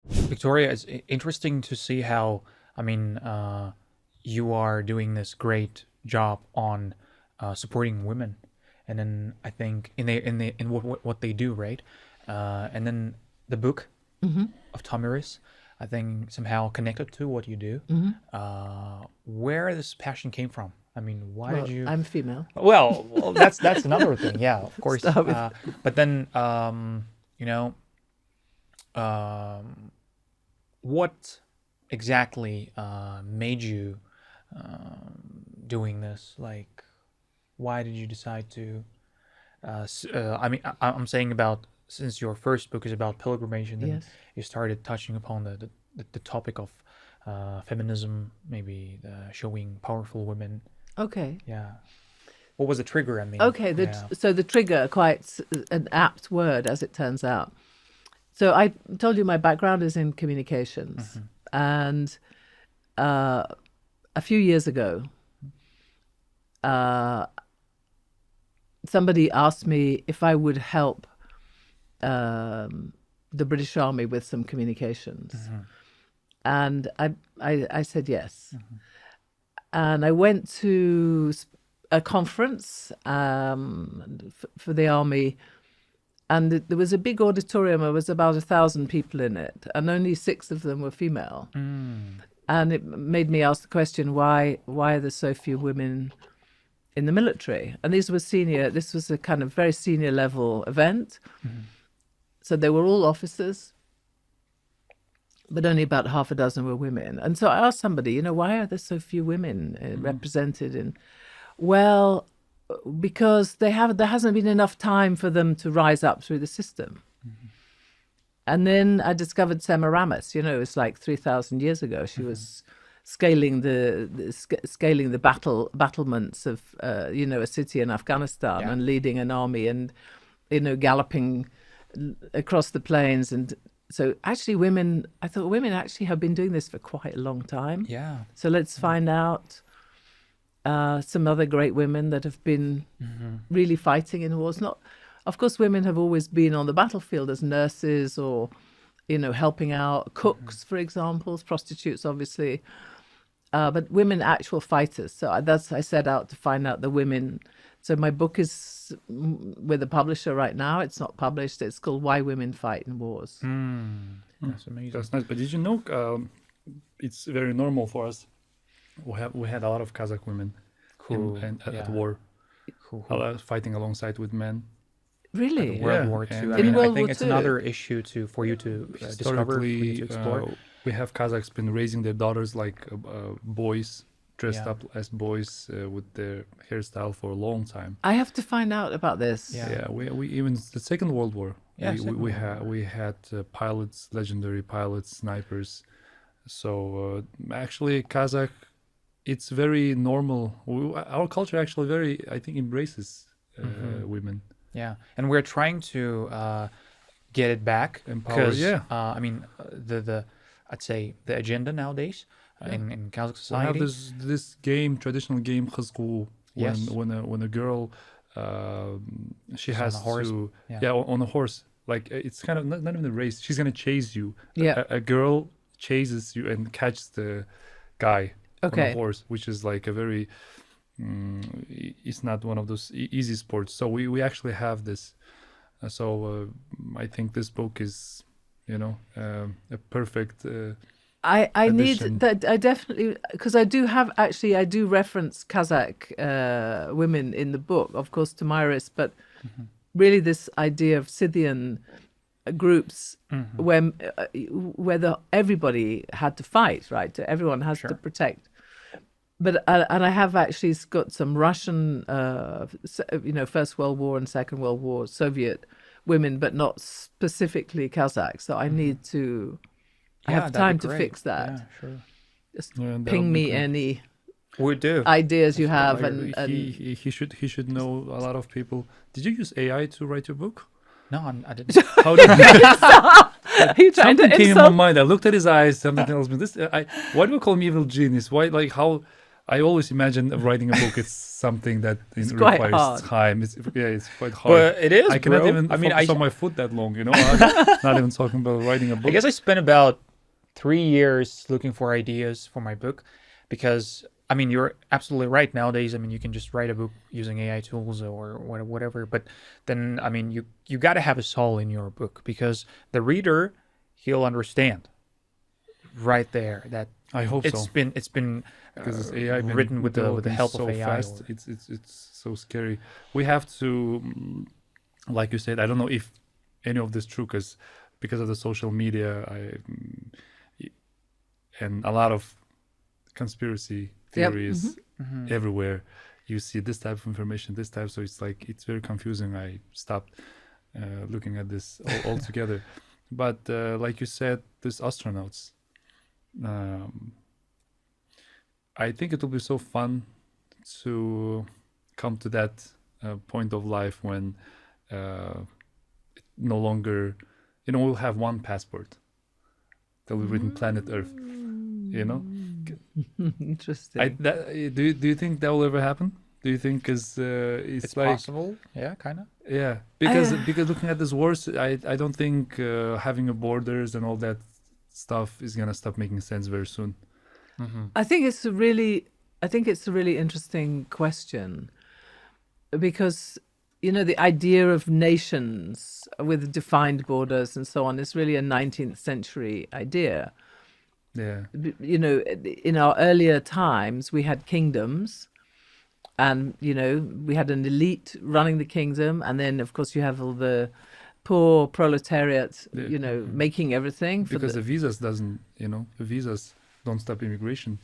Victoria, it's interesting to see how, you are doing this great job on supporting women, and then I think in what they do, right? And then the book of Tomiris, I think somehow connected to what you do. Where this passion came from? Why did you? I'm female. Well, that's another thing. Yeah, of course. But then, what exactly made you doing this? Like, why did you decide to? I'm saying about, since your first book is about pilgrimage, and then you started touching upon the topic of feminism, maybe showing powerful women. Okay. Yeah. What was the trigger? Okay. So the trigger, quite an apt word, as it turns out. So I told you my background is in communications, and a few years ago, somebody asked me if I would help the British Army with some communications. And I said yes. And I went to a conference for the army, and there was a big auditorium. There was about 1,000 people in it, and only 6 of them were female. And it made me ask the question, why are there so few women in the military? And this was a kind of very senior level event. So they were all officers, but only about half a dozen were women. And so I asked somebody, why are there so few women represented in? Well, because there hasn't been enough time for them to rise up through the system. And then I discovered Semiramis. It's like 3,000 years ago. She was scaling the battlements of a city in Afghanistan and leading an army and galloping across the plains. And so actually I thought women actually have been doing this for quite a long time. Yeah. So let's find out some other great women that have been really fighting in wars. Of course, women have always been on the battlefield as nurses or, helping out, cooks, for example, prostitutes, obviously, but women actual fighters. So I set out to find out the women. So my book is with a publisher right now. It's not published. It's called Why Women Fight in Wars. That's amazing. That's nice. But did you know it's very normal for us? We had a lot of Kazakh women at war, fighting alongside with men. Really? World War II. I think it's another issue for you to discover, for you to explore. We have Kazakhs been raising their daughters like boys, dressed up as boys with their hairstyle for a long time. I have to find out about this. Yeah, we even the Second World War. We had pilots, legendary pilots, snipers. So actually, Kazakh, it's very normal. Our culture actually I think, embraces women. Yeah, and we're trying to get it back. Empower, I'd say the agenda nowadays in Kazakh society. We have this traditional game, khazku, when a girl she has on a horse. On a horse. Like it's kind of not even a race. She's gonna chase you. Yeah, a girl chases you and catches the guy on a horse, which is like a very it's not one of those easy sports. So we actually have this. So I think this book is a perfect I addition. need that. I definitely, because I do reference Kazakh women in the book, of course, Tomyris, but really this idea of Scythian groups where everybody had to fight, right? Everyone has to protect. But and I have actually got some Russian, First World War and Second World War Soviet women, but not specifically Kazakh. So I need to. I have time to fix that. Yeah, sure. Just ping me any ideas you have, and he should know a lot of people. Did you use AI to write your book? No, I didn't. How did you? Something came in my mind. I looked at his eyes. Something tells me this. Why do we call him evil genius? Why, like how? I always imagine writing a book is something that requires hard. time. It's quite hard. Well, it is. I cannot bro. even focus on my foot that long. I'm not even talking about writing a book. I guess I spent about 3 years looking for ideas for my book, because you're absolutely right. Nowadays, you can just write a book using AI tools or whatever. But then, you got to have a soul in your book, because the reader, he'll understand right there that I hope it's been because it's AI written with the help of AI. Fast. It's so scary. We have to, like you said, I don't know if any of this is true, because of the social media, and a lot of conspiracy theories everywhere. You see this type of information, so it's very confusing. I stopped looking at this altogether. But like you said, these astronauts, I think it will be so fun to come to that point of life when no longer, we'll have one passport that will be written Planet Earth. Interesting. Do you think that will ever happen? Do you think is It's like possible. Yeah, kind of. yeah, because looking at this wars, I don't think having a borders and all that stuff is gonna stop making sense very soon. I think it's a really interesting question, because the idea of nations with defined borders and so on is really a 19th century idea. Yeah, In our earlier times, we had kingdoms, and we had an elite running the kingdom, and then of course you have all the poor proletariat, making everything. Because the visas don't stop immigration.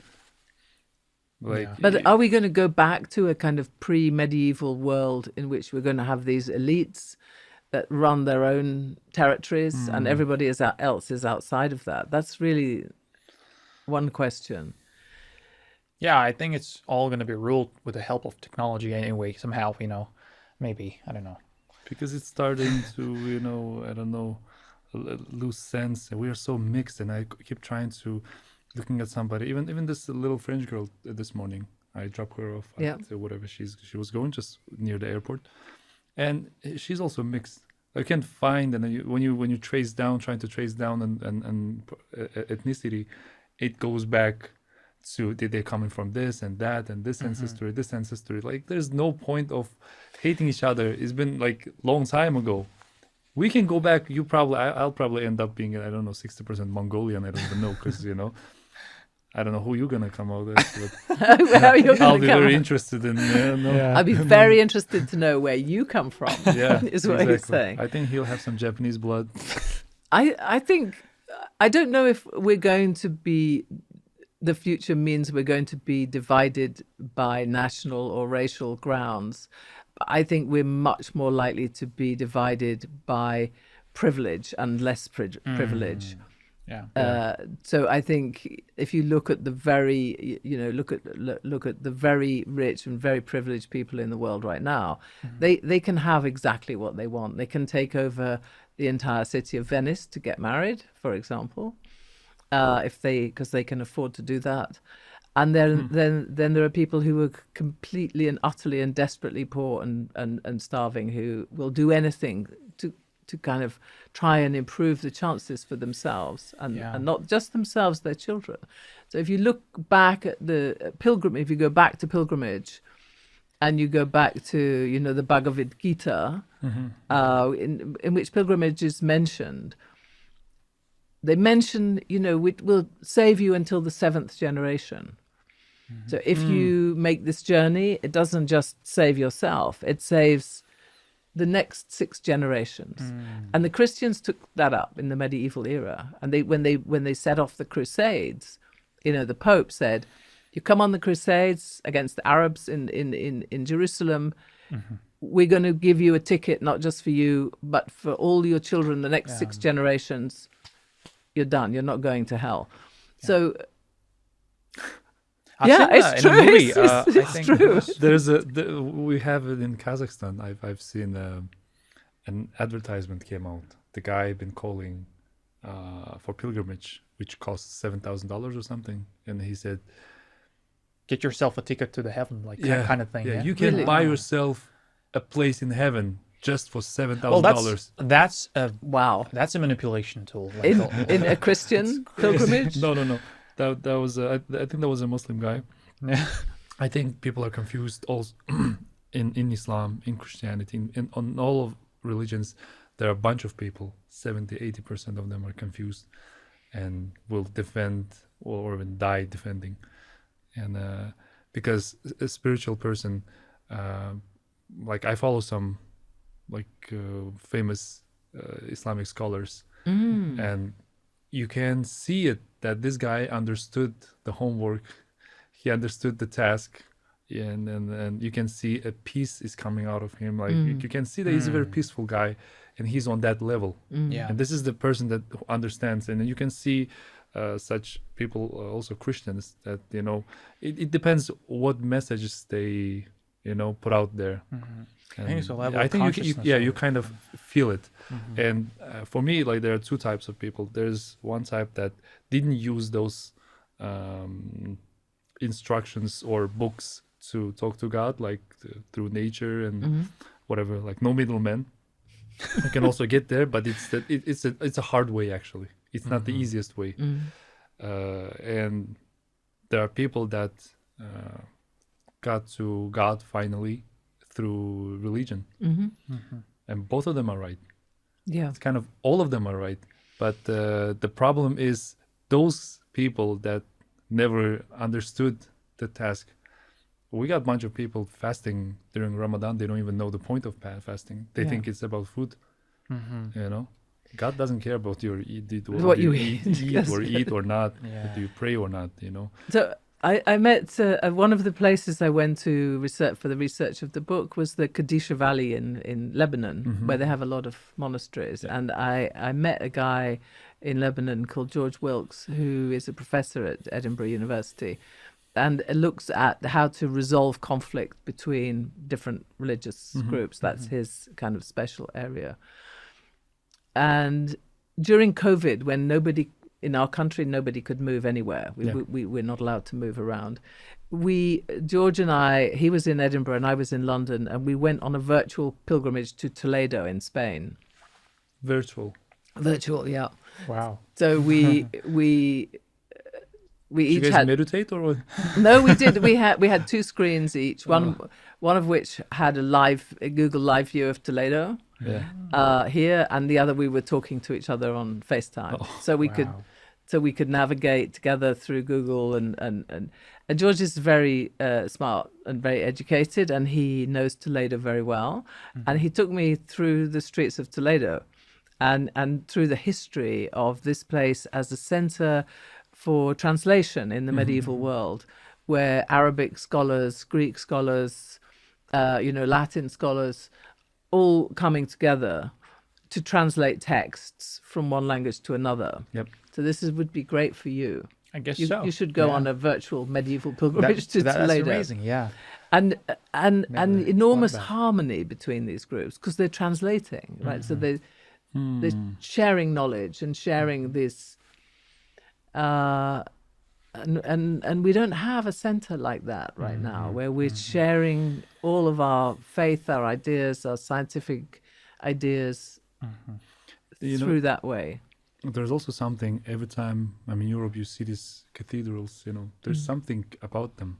But are we going to go back to a kind of pre-medieval world in which we're going to have these elites that run their own territories and everybody else is outside of that? That's really one question. Yeah, I think it's all going to be ruled with the help of technology anyway, somehow, maybe, I don't know. Because it's starting to, I don't know, lose sense. We are so mixed, and I keep trying to, looking at somebody, even this little French girl this morning, I dropped her off at whatever she was going, just near the airport, and she's also mixed. I can't find, and when you trying to trace down and ethnicity, it goes back to they're coming from this and that and this ancestry. Like, there's no point of hating each other. It's been like long time ago. We can go back. I'll probably end up being, I don't know, 60% Mongolian. I don't even know, because I don't know who you're gonna come out as, but I'll be very interested in. I'd be very interested to know where you come from. Yeah, is what he's saying. I think he'll have some Japanese blood. I think, I don't know if we're going to be. The future means we're going to be divided by national or racial grounds. I think we're much more likely to be divided by privilege and less privilege. So I think if you look at the very, look at the very rich and very privileged people in the world right now, they can have exactly what they want. They can take over the entire city of Venice to get married, for example, because they can afford to do that. And then there are people who are completely and utterly and desperately poor and starving, who will do anything to kind of try and improve the chances for themselves and not just themselves, their children. So if you look back at if you go back to pilgrimage, and you go back to the Bhagavad Gita, in which pilgrimage is mentioned. They mention, it will save you until the 7th generation. So if you make this journey, it doesn't just save yourself, it saves the next 6 generations. And the Christians took that up in the medieval era. And when they set off the Crusades, the Pope said, you come on the Crusades against the Arabs in Jerusalem, we're going to give you a ticket, not just for you, but for all your children, the next 6 generations. You're done. You're not going to hell. So, it's true. It's true. We have it in Kazakhstan. I've seen an advertisement came out. The guy been calling for pilgrimage, which costs $7,000 or something, and he said, "Get yourself a ticket to the heaven," that kind of thing. Yeah, you can buy yourself a place in heaven just for $7,000. Well, that's wow. That's a manipulation tool. In a Christian pilgrimage? No. That was I think that was a Muslim guy. Yeah. I think people are confused also in Islam, in Christianity, on all of religions. There are a bunch of people, 70-80% of them are confused and will defend or even die defending. And because a spiritual person, I follow some famous Islamic scholars, and you can see it that this guy understood the homework, he understood the task, and you can see a peace is coming out of him. You can see that he's a very peaceful guy, and he's on that level. And this is the person that understands, and you can see such people, also Christians, that it depends what messages they put out there. I think it's a level I of think consciousness. you kind of feel it. And for me, there are 2 types of people. There's one type that didn't use those instructions or books to talk to God, like through nature and whatever, like no middleman. You can also get there, but it's a hard way actually. It's not the easiest way. And there are people that got to God finally through religion, and both of them are right. Yeah. It's kind of all of them are right, but the problem is those people that never understood the task. We got a bunch of people fasting during Ramadan. They don't even know the point of fasting. They think it's about food. You know, God doesn't care about your what you eat or not. Do you pray or not? You know. So I met one of the places I went to research for the research of the book was the Kadisha Valley in Lebanon, where they have a lot of monasteries. And I met a guy in Lebanon called George Wilkes, who is a professor at Edinburgh University, and looks at how to resolve conflict between different religious groups. That's his kind of special area. And during COVID, when nobody in our country, nobody could move anywhere. We're not allowed to move around. George and I, he was in Edinburgh and I was in London, and we went on a virtual pilgrimage to Toledo in Spain. Virtual, yeah. Wow. So we Did each you guys had meditate or what? No, we did. We had two screens each. One of which had a Google Live view of Toledo. Here, and the other we were talking to each other on FaceTime. So we could navigate together through Google and George is very smart and very educated, and he knows Toledo very well. And he took me through the streets of Toledo and through the history of this place as a center for translation in the medieval world, where Arabic scholars, Greek scholars, Latin scholars, all coming together to translate texts from one language to another. Yep. So this would be great for you. I guess You should go on a virtual medieval pilgrimage to Toledo. That's amazing, yeah. And enormous harmony between these groups because they're translating, right? So they're sharing knowledge and sharing this. And we don't have a center like that right now, where we're sharing all of our faith, our ideas, our scientific ideas through that way. There's also something every time I'm in Europe, you see these cathedrals, there's something about them.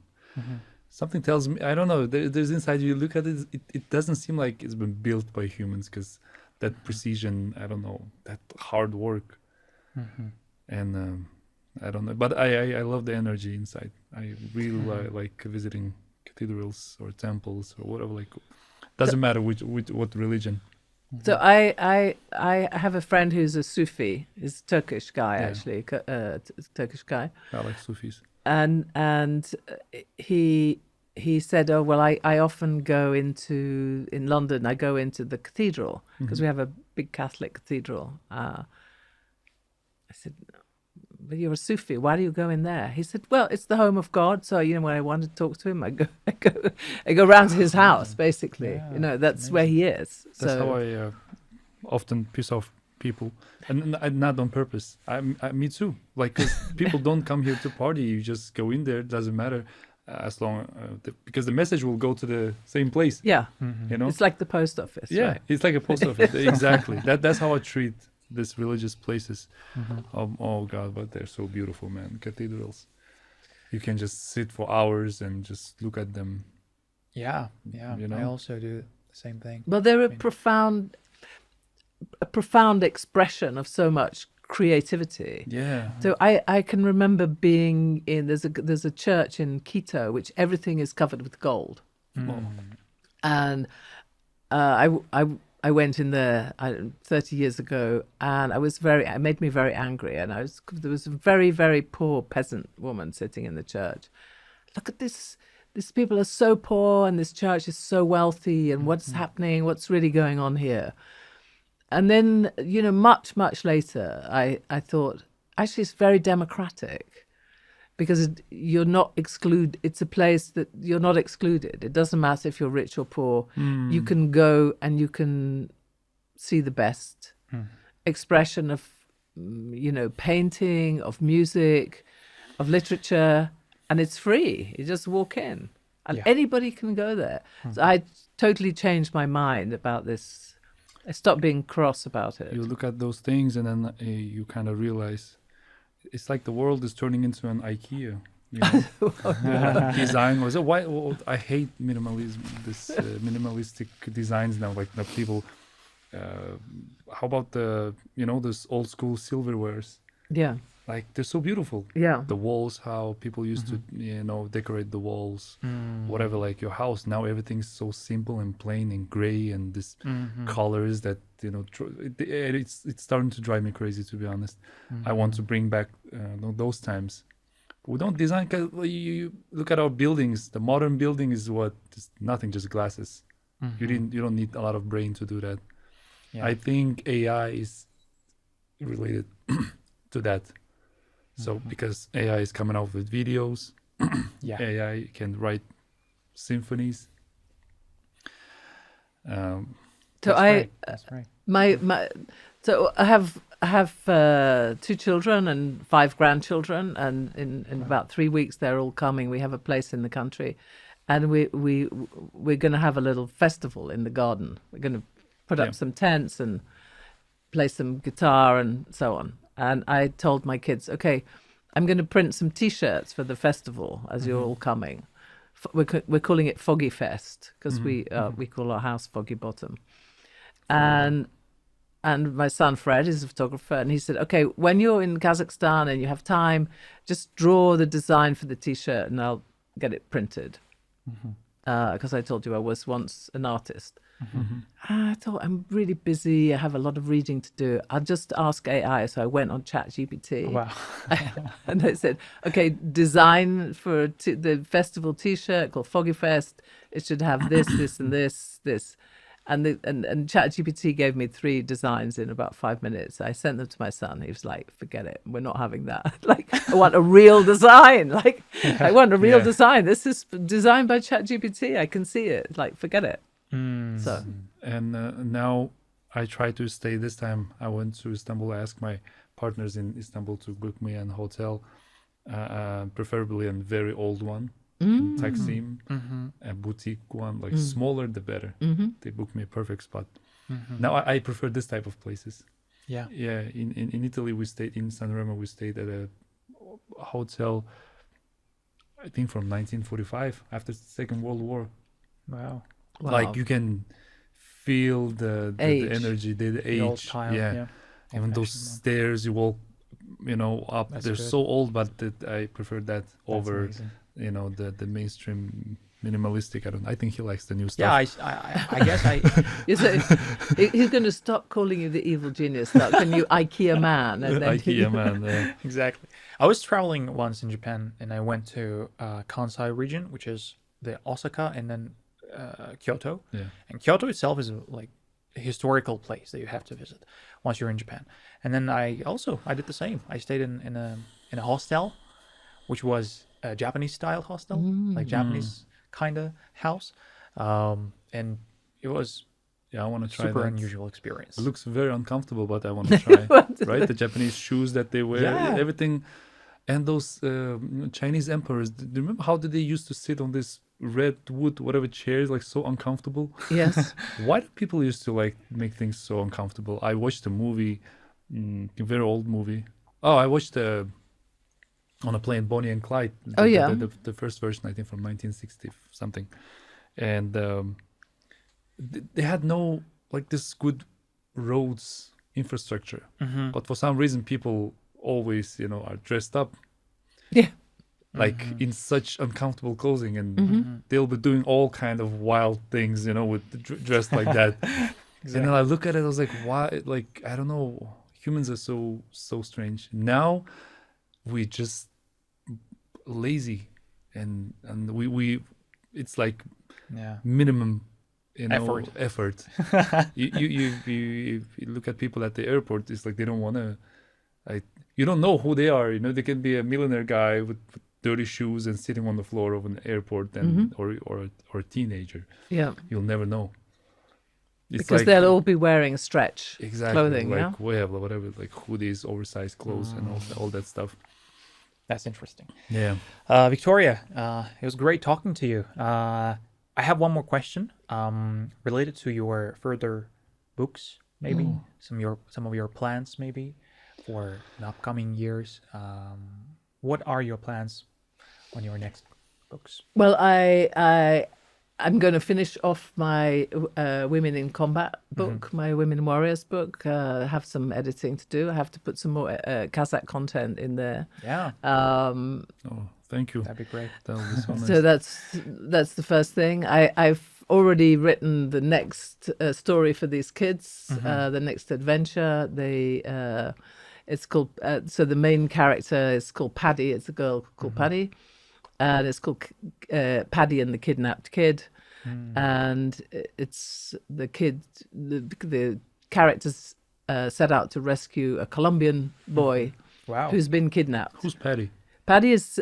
Something tells me, I don't know, there's inside you look at it, it doesn't seem like it's been built by humans, because that precision, I don't know, that hard work. And I don't know, but I love the energy inside. I really like visiting cathedrals or temples or whatever. Like, doesn't matter what religion. So I have a friend who's a Sufi. He's a Turkish guy actually, Turkish guy. I like Sufis. And he said, oh well, I often go in London. I go into the cathedral because we have a big Catholic cathedral. I said, but you're a Sufi. Why do you go in there? He said, well, it's the home of God. So, when I want to talk to him, I go round to his house, basically. That's amazing. Where he is. That's how I often piss off people, and not on purpose. Me too. Like, 'cause people don't come here to party. You just go in there. It doesn't matter as long because the message will go to the same place. Yeah. It's like the post office. Yeah, right? It's like a post office. Exactly. That's how I treat these religious places. Oh God, but they're so beautiful, man. Cathedrals, you can just sit for hours and just look at them. Yeah. I also do the same thing. Well, they're a profound expression of so much creativity. Yeah. So I can remember being in there's a church in Quito which everything is covered with gold, and I went in there 30 years ago, and it made me very angry. And there was a very, very poor peasant woman sitting in the church. Look at this. These people are so poor, and this church is so wealthy. And what's happening? What's really going on here? And then, much, much later, I thought, actually, it's very democratic. Because you're not excluded. It's a place that you're not excluded. It doesn't matter if you're rich or poor. You can go and you can see the best expression of, painting, of music, of literature, and it's free. You just walk in. and anybody can go there. So I totally changed my mind about this. I stopped being cross about it. You look at those things and then you kind of realize it's like the world is turning into an IKEA. You know? Design was I hate minimalism. This minimalistic designs now, like the people. How about those old school silverwares? Yeah. Like they're so beautiful. Yeah. The walls, how people used to, decorate the walls, whatever, like your house. Now everything's so simple and plain and gray and this colors that, it's starting to drive me crazy, to be honest. I want to bring back those times. We don't design, cause you look at our buildings. The modern building is just nothing, just glasses. You don't need a lot of brain to do that. Yeah. I think AI is related to that. So because AI is coming out with videos, AI can write symphonies. So that's right. So I have 2 children and 5 grandchildren, and in about 3 weeks they're all coming. We have a place in the country, and we're going to have a little festival in the garden. We're going to put up some tents and play some guitar and so on. And I told my kids, okay, I'm going to print some T-shirts for the festival as you're all coming. We're calling it Foggy Fest because we call our house Foggy Bottom. And my son Fred is a photographer, and he said, okay, when you're in Kazakhstan and you have time, just draw the design for the T-shirt and I'll get it printed. Because I told you I was once an artist. I thought, I'm really busy. I have a lot of reading to do. I'll just ask AI. So I went on ChatGPT. Wow. And I said, okay, design for the festival T-shirt called Foggy Fest. It should have this, this, and this. And ChatGPT gave me 3 designs in about 5 minutes. I sent them to my son. He was like, forget it. We're not having that. Like, I want a real design. Like, I want a real design. This is designed by ChatGPT. I can see it. Like, forget it. So. And now I try to stay. This time I went to Istanbul. I asked my partners in Istanbul to book me a hotel, preferably a very old one. In Taksim, a boutique one, like smaller the better. They booked me a perfect spot. Now I prefer this type of places. Yeah. In Italy, we stayed in San Remo. We stayed at a hotel, I think from 1945, after the Second World War. Wow. Like you can feel the energy, the age. Old style, yeah. Even those stairs you walk, up. That's they're good. so old, but I prefer that That's over. amazing. The mainstream minimalistic. I think he likes the new stuff. Yeah, I guess I. He's going to stop calling you the evil genius. Start calling you IKEA man. And then IKEA man. Exactly. I was traveling once in Japan, and I went to Kansai region, which is the Osaka and then Kyoto. Yeah. And Kyoto itself is like a historical place that you have to visit once you're in Japan. And then I did the same. I stayed in a hostel, which was a Japanese style hostel, like Japanese kind of house. And it was I want to try super that. unusual experience. It looks very uncomfortable, but I want to try. Right? The Japanese shoes that they wear, everything. And those Chinese emperors, do you remember how did they used to sit on this red wood, whatever chairs, like so uncomfortable? Yes. Why do people used to like make things so uncomfortable? I watched a movie, a very old movie. Oh, I watched on a plane, Bonnie and Clyde. The first version, I think from 1960 something. And they had no like this good roads infrastructure. But for some reason people always are dressed up like in such uncomfortable clothing, and they'll be doing all kind of wild things with dressed like that. Exactly. And then I look at it, I was like, why? Like, I don't know, humans are so strange. Now we just lazy, and we it's like minimum effort. you look at people at the airport, it's like they don't want to, you don't know who they are. They can be a millionaire guy with dirty shoes and sitting on the floor of an airport, and or a teenager. You'll never know. It's because like, they'll all be wearing stretch exactly, clothing, like whatever, like hoodies, oversized clothes, and all that stuff. That's interesting. Yeah. Victoria, it was great talking to you. I have one more question related to your further books, maybe some of your plans, maybe for the upcoming years. What are your plans on your next books? Well, I'm going to finish off my Women in Combat book, my Women Warriors book. I have some editing to do. I have to put some more Kazakh content in there. Yeah. Thank you. That'd be great. That would be so nice. So that's the first thing. I've already written the next story for these kids, the next adventure. It's called, so the main character is called Paddy. It's a girl called Paddy. And it's called Paddy and the Kidnapped Kid. And it's the characters set out to rescue a Colombian boy who's been kidnapped. Who's Paddy? Paddy is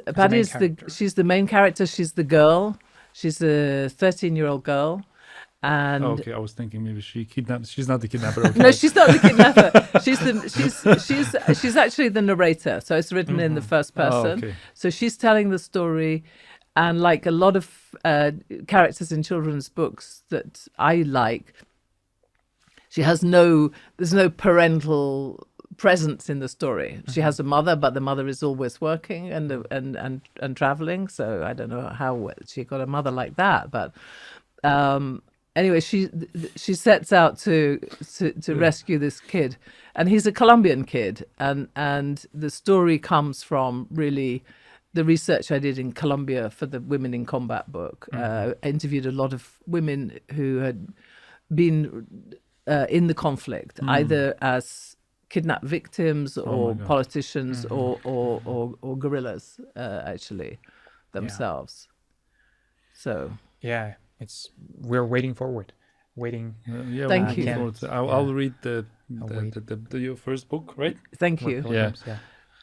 she's the main character. She's the girl. She's a 13-year-old girl. And okay, I was thinking maybe she kidnapped. She's not the kidnapper. Okay. no, she's not the kidnapper. She's actually the narrator. So it's written in the first person. Okay. So she's telling the story, and like a lot of characters in children's books that I like, there's no parental presence in the story. She has a mother, but the mother is always working and traveling. So I don't know how she got a mother like that, but. Anyway, she sets out to rescue this kid, and he's a Colombian kid, and the story comes from really the research I did in Colombia for the Women in Combat book. I interviewed a lot of women who had been in the conflict, either as kidnapped victims or politicians or guerrillas, actually themselves. So yeah. We're waiting forward. Thank you. I'll read your first book, right? Thank you. Yeah.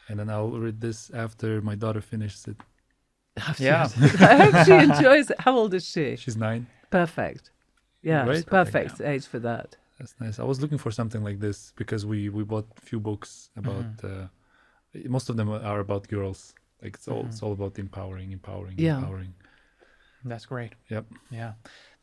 And then I'll read this after my daughter finishes it. Yeah. I hope she enjoys it. How old is she? She's 9. Perfect. Yeah, Right? it's perfect age for that. That's nice. I was looking for something like this because we bought a few books about. Most of them are about girls. Like it's all about empowering. That's great. Yep. Yeah.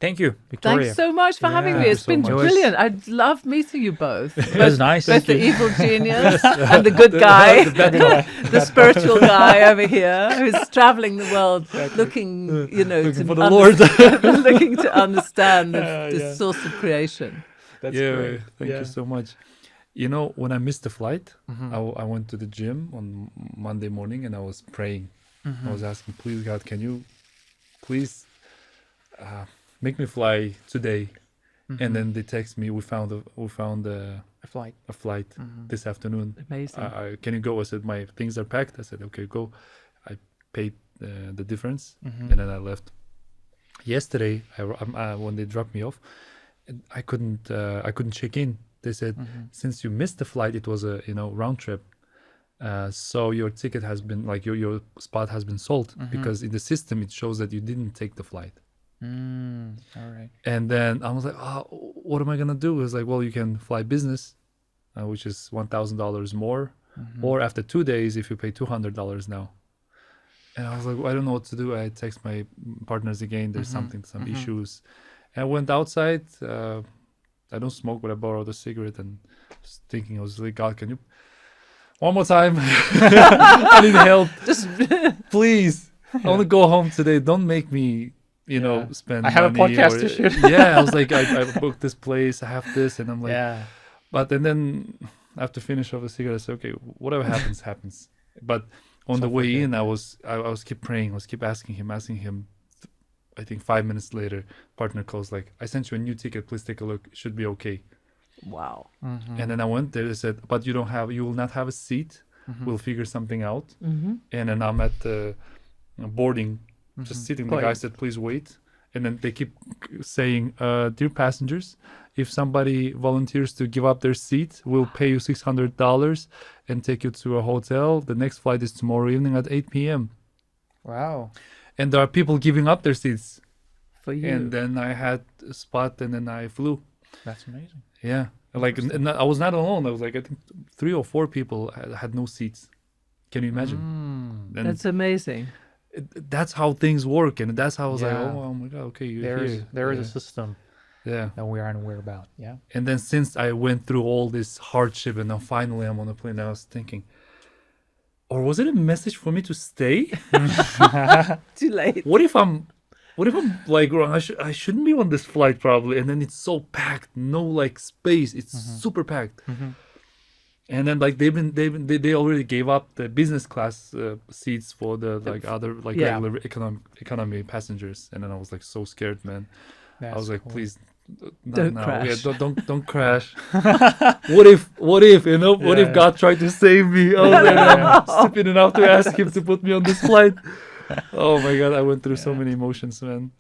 Thank you, Victoria. Thanks so much for having me. It's so been much. brilliant. I love meeting you both. It was nice. Both the evil genius and the good guy, the spiritual guy over here who's traveling the world, looking, for the Lord, looking to understand the source of creation. That's great. Thank you so much. When I missed the flight, I went to the gym on Monday morning and I was praying. I was asking, please, God, can you please make me fly today? And then they text me, we found a flight this afternoon. Amazing. Can you go? I said, my things are packed. I said, okay, go. I paid the difference and then I left. Yesterday, when they dropped me off, I couldn't check in. They said, since you missed the flight, it was a round trip. So your ticket has been your spot has been sold because in the system it shows that you didn't take the flight. All right. And then I was like, what am I gonna do? It was like, well, you can fly business, which is $1,000 more, or after 2 days if you pay $200 now. And I was like, I don't know what to do. I text my partners again. There's some issues. And I went outside. I don't smoke, but I borrowed a cigarette and was thinking, I was like, God, can you? One more time. I need help. Just please. I want to go home today. Don't make me, spend I have money a podcast to shoot. I was like, I booked this place. I have this. And I'm like, but and then after finish off the cigarette, I said, okay, whatever happens, happens. But on the way in, I was keep praying. I was keep asking him. I think 5 minutes later, partner calls like, I sent you a new ticket. Please take a look. It should be okay. Wow. And then I went there. They said, but you will not have a seat. We'll figure something out. And then I'm at the boarding, just sitting. The guy said, please wait. And then they keep saying, dear passengers, if somebody volunteers to give up their seat, we'll pay you $600 and take you to a hotel. The next flight is tomorrow evening at 8 p.m. Wow. And there are people giving up their seats. For you. And then I had a spot and then I flew. That's amazing. Yeah. And I was not alone. I was like, I think 3 or 4 people had no seats. Can you imagine? And That's amazing. that's how things work, and that's how I was like, Yeah. oh my god, okay, you're There is here. a system Yeah. that we are unaware about. Yeah. And then since I went through all this hardship, and now finally I'm on a plane, I was thinking, or was it a message for me to stay? Too late. What if I'm like wrong? I shouldn't be on this flight probably. And then it's so packed, no like space. It's super packed. And then like they already gave up the business class seats for the like other like Yeah. regular economy passengers. And then I was like so scared, man. I was like, please. Don't crash. Yeah, don't crash. What if what if God tried to save me? Oh, I'm stupid enough to ask him to put me on this flight. Oh my god, I went through so many emotions, man.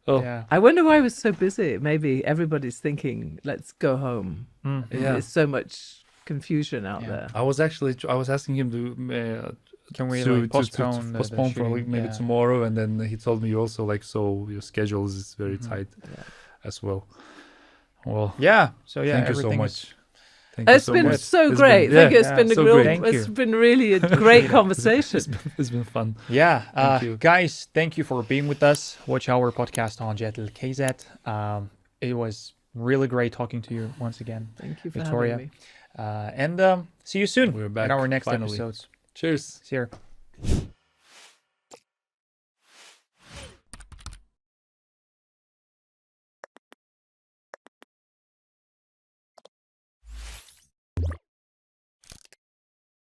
Oh Yeah. I wonder why I was so busy. Maybe everybody's thinking, let's go home. yeah. There's so much confusion out there. I was asking him to Can we to like postpone the postpone for like shooting? maybe Yeah. tomorrow, and then he told me also like, so your schedule is very tight as well. Well, Yeah. So yeah, thank you so everything much. is- Thank you It's so been much. so It's great. been- Thank you. It's yeah, been a so real, great. Thank it's you. been really a great conversation. It's been fun. Yeah, Thank you. guys, thank you for being with us. Watch our podcast on Jetil Kazakh. It was really great talking to you once again, Thank you for Victoria. having me. And see you soon We're back, in our next finally. episodes. Cheers. See you.